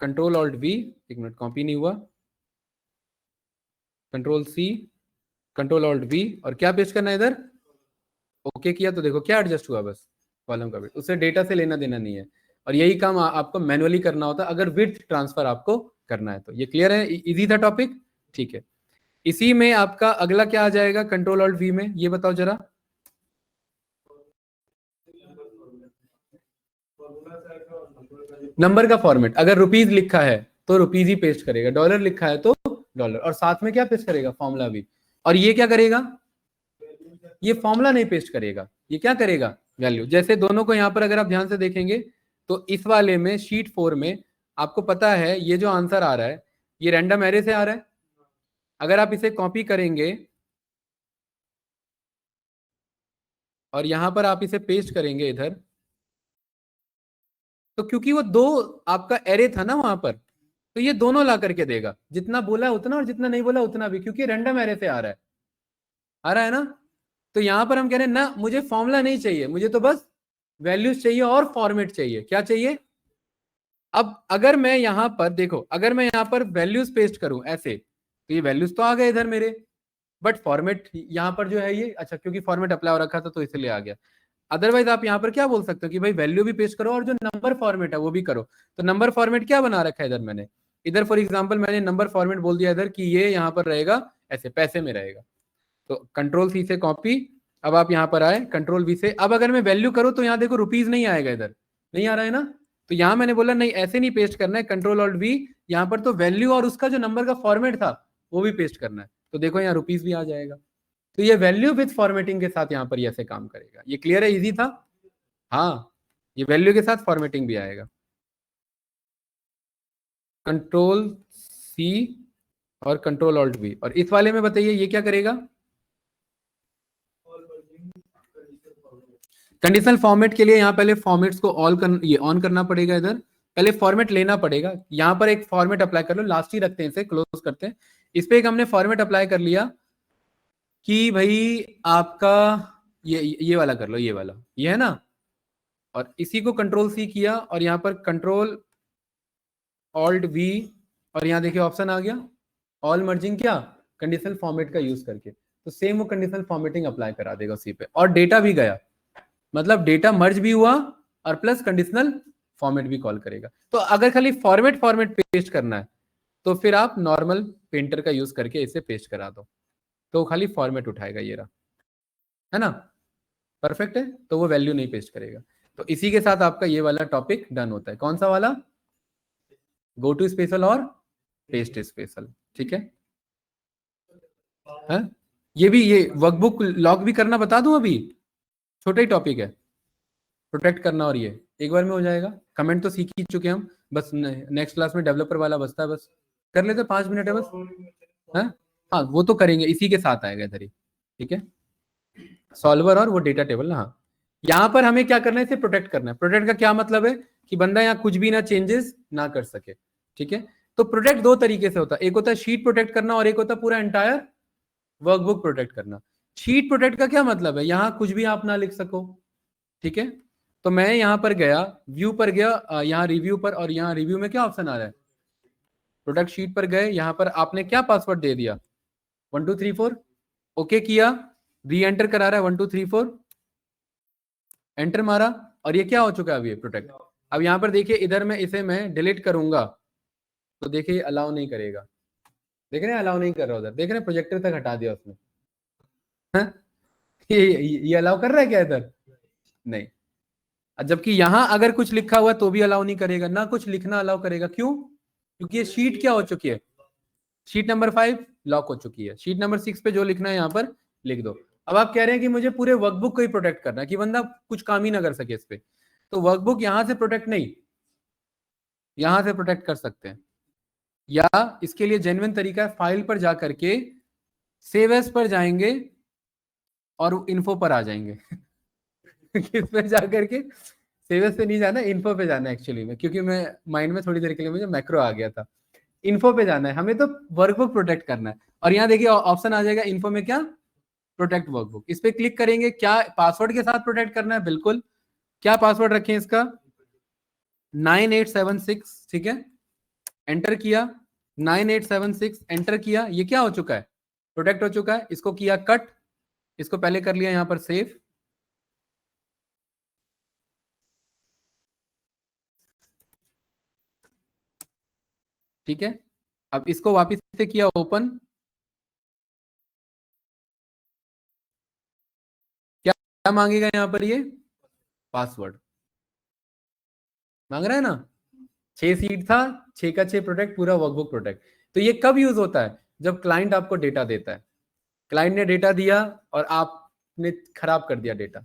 कंट्रोल ऑल्ट वी, एक मिनट कॉपी नहीं हुआ, control C, control alt V, और क्या पेस्ट करना है इधर? ओके किया तो देखो क्या एडजस्ट हुआ, बस कॉलम का विड्थ, उससे डेटा से लेना देना नहीं है। और यही काम आपको मैनुअली करना होता है अगर विड्थ ट्रांसफर आपको करना है तो। ये क्लियर है? इजी था टॉपिक? ठीक है, इसी में आपका अगला क्या आ जाएगा कंट्रोल ऑल्ट वी में, ये बताओ जरा। नंबर का फॉर्मेट, अगर रुपीज लिखा है तो रुपीज ही पेस्ट करेगा, डॉलर लिखा है तो डॉलर, और साथ में क्या पेस्ट करेगा, फॉर्मूला भी। और ये क्या करेगा, ये फॉर्मूला नहीं पेस्ट करेगा, ये क्या करेगा, वैल्यू। जैसे दोनों को यहां पर अगर आप ध्यान से देखेंगे तो इस वाले में शीट 4 में आपको पता है ये जो आंसर आ रहा है ये रैंडम एरे से आ रहा है। अगर आप इसे कॉपी करेंगे और यहां पर आप इसे पेस्ट करेंगे इधर, तो क्योंकि वो दो आपका एरे था ना वहां पर, तो ये दोनों ला करके देगा, जितना बोला उतना और जितना नहीं बोला उतना भी, क्योंकि रैंडम एरे से आ रहा है, आ रहा है ना। तो यहां पर हम कह रहे हैं ना मुझे फॉर्मूला नहीं चाहिए, मुझे तो बस वैल्यूज चाहिए और फॉर्मेट चाहिए। क्या चाहिए, अब अगर मैं यहां पर देखो, अगर मैं यहां पर वैल्यूज पेस्ट करूं ऐसे, तो ये वैल्यूज तो आ गए इधर मेरे, बट फॉर्मेट यहां पर जो है ये, अच्छा क्योंकि फॉर्मेट अप्लाई हो रखा था तो इसलिए आ गया। अदरवाइज आप यहाँ पर क्या बोल सकते हो कि भाई वैल्यू भी पेस्ट करो और जो नंबर फॉर्मेट है वो भी करो। तो नंबर फॉर्मेट क्या बना रखा है इधर मैंने, इधर फॉर एग्जांपल मैंने नंबर फॉर्मेट बोल दिया इधर कि ये यहाँ पर रहेगा ऐसे, पैसे में रहेगा। तो कंट्रोल सी से कॉपी, अब आप यहाँ पर आए कंट्रोल वी से, अब अगर मैं वैल्यू करूँ तो यहाँ देखो रुपीज नहीं आएगा, इधर नहीं आ रहा है ना। तो यहाँ मैंने बोला नहीं ऐसे नहीं पेस्ट करना है, कंट्रोल ऑल्ट वी, यहाँ पर तो वैल्यू और उसका जो नंबर का फॉर्मेट था वो भी पेस्ट करना है। तो देखो यहाँ रुपीज भी आ जाएगा। तो ये वैल्यू विथ फॉर्मेटिंग के साथ यहाँ पर ये ऐसे काम करेगा। ये क्लियर है, इजी था। हाँ, ये वैल्यू के साथ फॉर्मेटिंग भी आएगा। कंट्रोल सी और कंट्रोल ऑल्ट वी, और इस वाले में बताइए ये क्या करेगा, कंडीशनल फॉर्मेट के लिए यहाँ पहले फॉर्मेट्स को ये ऑन करना पड़ेगा, इधर पहले फॉर्मेट लेना पड़ेगा। यहाँ पर एक फॉर्मेट अप्लाई कर लो, लास्ट ही रखते हैं इसे, क्लोज करते हैं। इस पे एक हमने फॉर्मेट अप्लाई कर लिया कि भाई आपका ये वाला कर लो, ये वाला ये है ना, और इसी को कंट्रोल सी किया और यहाँ पर कंट्रोल ऑल्ट वी, और यहाँ देखिए ऑप्शन आ गया ऑल मर्जिंग, क्या कंडीशनल फॉर्मेट का यूज करके। तो सेम वो कंडीशनल फॉर्मेटिंग अप्लाई करा देगा उसी पे, और डेटा भी गया, मतलब डेटा मर्ज भी हुआ और प्लस कंडीशनल फॉर्मेट भी कॉल करेगा। तो अगर खाली फॉर्मेट फॉर्मेट पेस्ट करना है तो फिर आप नॉर्मल पेंटर का यूज करके इसे पेस्ट करा दो, तो खाली फॉर्मेट उठाएगा, ये रहा, है ना, परफेक्ट है। तो वो वैल्यू नहीं पेस्ट करेगा। तो इसी के साथ आपका ये वाला टॉपिक डन होता है। कौन सा वाला, गो टू स्पेशल और पेस्ट स्पेशल, ठीक है। है ये भी, ये वर्कबुक लॉग भी करना बता दूं अभी, छोटा ही टॉपिक है, प्रोटेक्ट करना, और ये एक बार में हो जाएगा। कमेंट तो सीख ही चुके हम, बस नेक्स्ट क्लास में डेवलपर वाला बचता है, बस कर लेते 5 मिनट है बस। है हाँ, वो तो करेंगे, इसी के साथ आएगा इधर ही, ठीक है। सॉल्वर और वो डेटा टेबल ना, हाँ। यहाँ पर हमें क्या करना है, इसे प्रोटेक्ट करना है। प्रोटेक्ट का क्या मतलब है कि बंदा यहाँ कुछ भी ना चेंजेस ना कर सके, ठीक है। तो प्रोटेक्ट दो तरीके से होता है, एक होता है शीट प्रोटेक्ट करना और एक होता है पूरा एंटायर वर्कबुक प्रोटेक्ट करना। शीट प्रोटेक्ट का क्या मतलब है, यहाँ कुछ भी आप ना लिख सको, ठीक है। तो मैं यहाँ पर गया, व्यू पर गया, यहाँ रिव्यू पर, और यहाँ रिव्यू में क्या ऑप्शन आ रहा है, प्रोडक्ट शीट पर गए, यहाँ पर आपने क्या पासवर्ड दे दिया 1234, ओके किया, री एंटर करा रहा है 1234, एंटर मारा, और ये क्या हो चुका है अभी प्रोटेक्ट। अब यहाँ पर देखिए इधर में इसे मैं डिलीट करूंगा तो देखिए अलाउ नहीं करेगा, देख रहे हैं अलाउ नहीं कर रहा, उधर देख रहे हैं प्रोजेक्टर तक हटा दिया उसने। हाँ? ये अलाउ कर रहा है क्या इधर, नहीं। जबकि यहां अगर कुछ लिखा हुआ तो भी अलाउ नहीं करेगा, ना कुछ लिखना अलाउ करेगा, क्यों, क्योंकि ये शीट क्या हो चुकी है, शीट नंबर 5 लॉक हो चुकी है। शीट नंबर 6 पे जो लिखना है यहाँ पर लिख दो। अब आप कह रहे हैं कि मुझे पूरे वर्कबुक को ही प्रोटेक्ट करना है कि बंदा कुछ काम ही ना कर सके इस पे, तो वर्कबुक यहां से प्रोटेक्ट नहीं, यहां से प्रोटेक्ट कर सकते हैं, या इसके लिए जेन्युइन तरीका है, फाइल पर जा करके सेव एज पर जाएंगे और इन्फो पर आ जाएंगे। किस पे जा करके, सेव एज पे नहीं जाना, इन्फो पे जाना है एक्चुअली में, क्योंकि मैं माइंड में थोड़ी देर के लिए मुझे मैक्रो आ गया था। इन्फो पे जाना है हमें, तो वर्कबुक प्रोटेक्ट करना है। और यहाँ देखिए ऑप्शन आ जाएगा इन्फो में, क्या प्रोटेक्ट वर्कबुक, इस पे क्लिक करेंगे। क्या पासवर्ड के साथ प्रोटेक्ट करना है, बिल्कुल। क्या पासवर्ड रखें इसका, 9876, ठीक है। एंटर किया, 9876 एंटर किया, ये क्या हो चुका है, प्रोटेक्ट हो चुका है। इसको किया कट, इसको पहले कर लिया यहाँ पर सेव, ठीक है। अब इसको वापस से किया ओपन, क्या मांगेगा यहाँ पर? ये पासवर्ड मांग रहा है ना। 6 सीट था, 6 का 6 प्रोटेक्ट, पूरा वर्कबुक प्रोटेक्ट। तो ये कब यूज होता है? जब क्लाइंट आपको डेटा देता है, क्लाइंट ने डेटा दिया और आपने खराब कर दिया डेटा,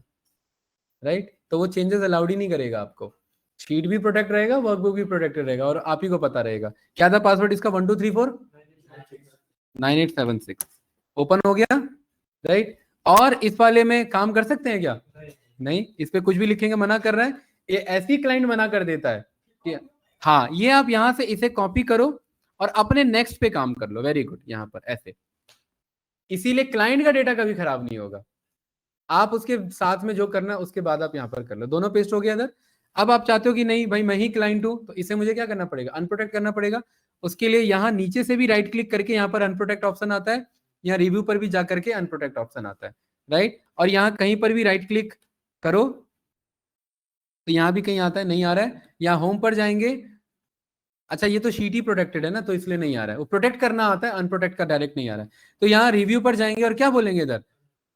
राइट? तो वो चेंजेस अलाउड ही नहीं करेगा आपको। शीट भी प्रोटेक्ट रहेगा, वर्कबुक भी प्रोटेक्टेड रहेगा, और आप ही को पता रहेगा क्या था पासवर्ड इसका। 12349876 ओपन हो गया, राइट? और इस वाले में काम कर सकते हैं क्या? नहीं, इस पे कुछ भी लिखेंगे मना कर रहा है। ये ऐसी क्लाइंट मना कर देता है कि हाँ, ये आप यहां से इसे कॉपी करो और अपने नेक्स्ट पे काम कर लो। वेरी गुड, यहां पर ऐसे। इसीलिए क्लाइंट का डेटा कभी खराब नहीं होगा। आप उसके साथ में जो करना है उसके बाद आप यहां पर कर लो। दोनों पेस्ट हो गया इधर। अब आप चाहते हो कि नहीं भाई मैं ही क्लाइंट हूं, तो इसे मुझे क्या करना पड़ेगा? अनप्रोटेक्ट करना पड़ेगा। उसके लिए यहां नीचे से भी राइट क्लिक करके यहां पर अनप्रोटेक्ट ऑप्शन आता है, यहाँ रिव्यू पर भी जाकर के अनप्रोटेक्ट ऑप्शन आता है, राइट? और यहाँ कहीं पर भी राइट क्लिक करो तो यहाँ भी कहीं आता है, नहीं आ रहा है। यहाँ होम पर जाएंगे, अच्छा ये तो शीट ही प्रोटेक्टेड है ना, तो इसलिए नहीं आ रहा है। वो प्रोटेक्ट करना आता है, अनप्रोटेक्ट का डायरेक्ट नहीं आ रहा है। तो यहाँ रिव्यू पर जाएंगे और क्या बोलेंगे इधर?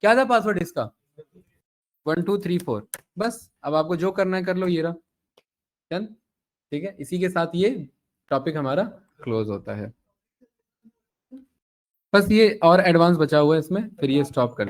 क्या था पासवर्ड इसका? 1234। बस अब आपको जो करना है कर लो, ये रहा। चल ठीक है, इसी के साथ ये टॉपिक हमारा क्लोज होता है। बस ये और एडवांस बचा हुआ है इसमें, फिर ये स्टॉप कर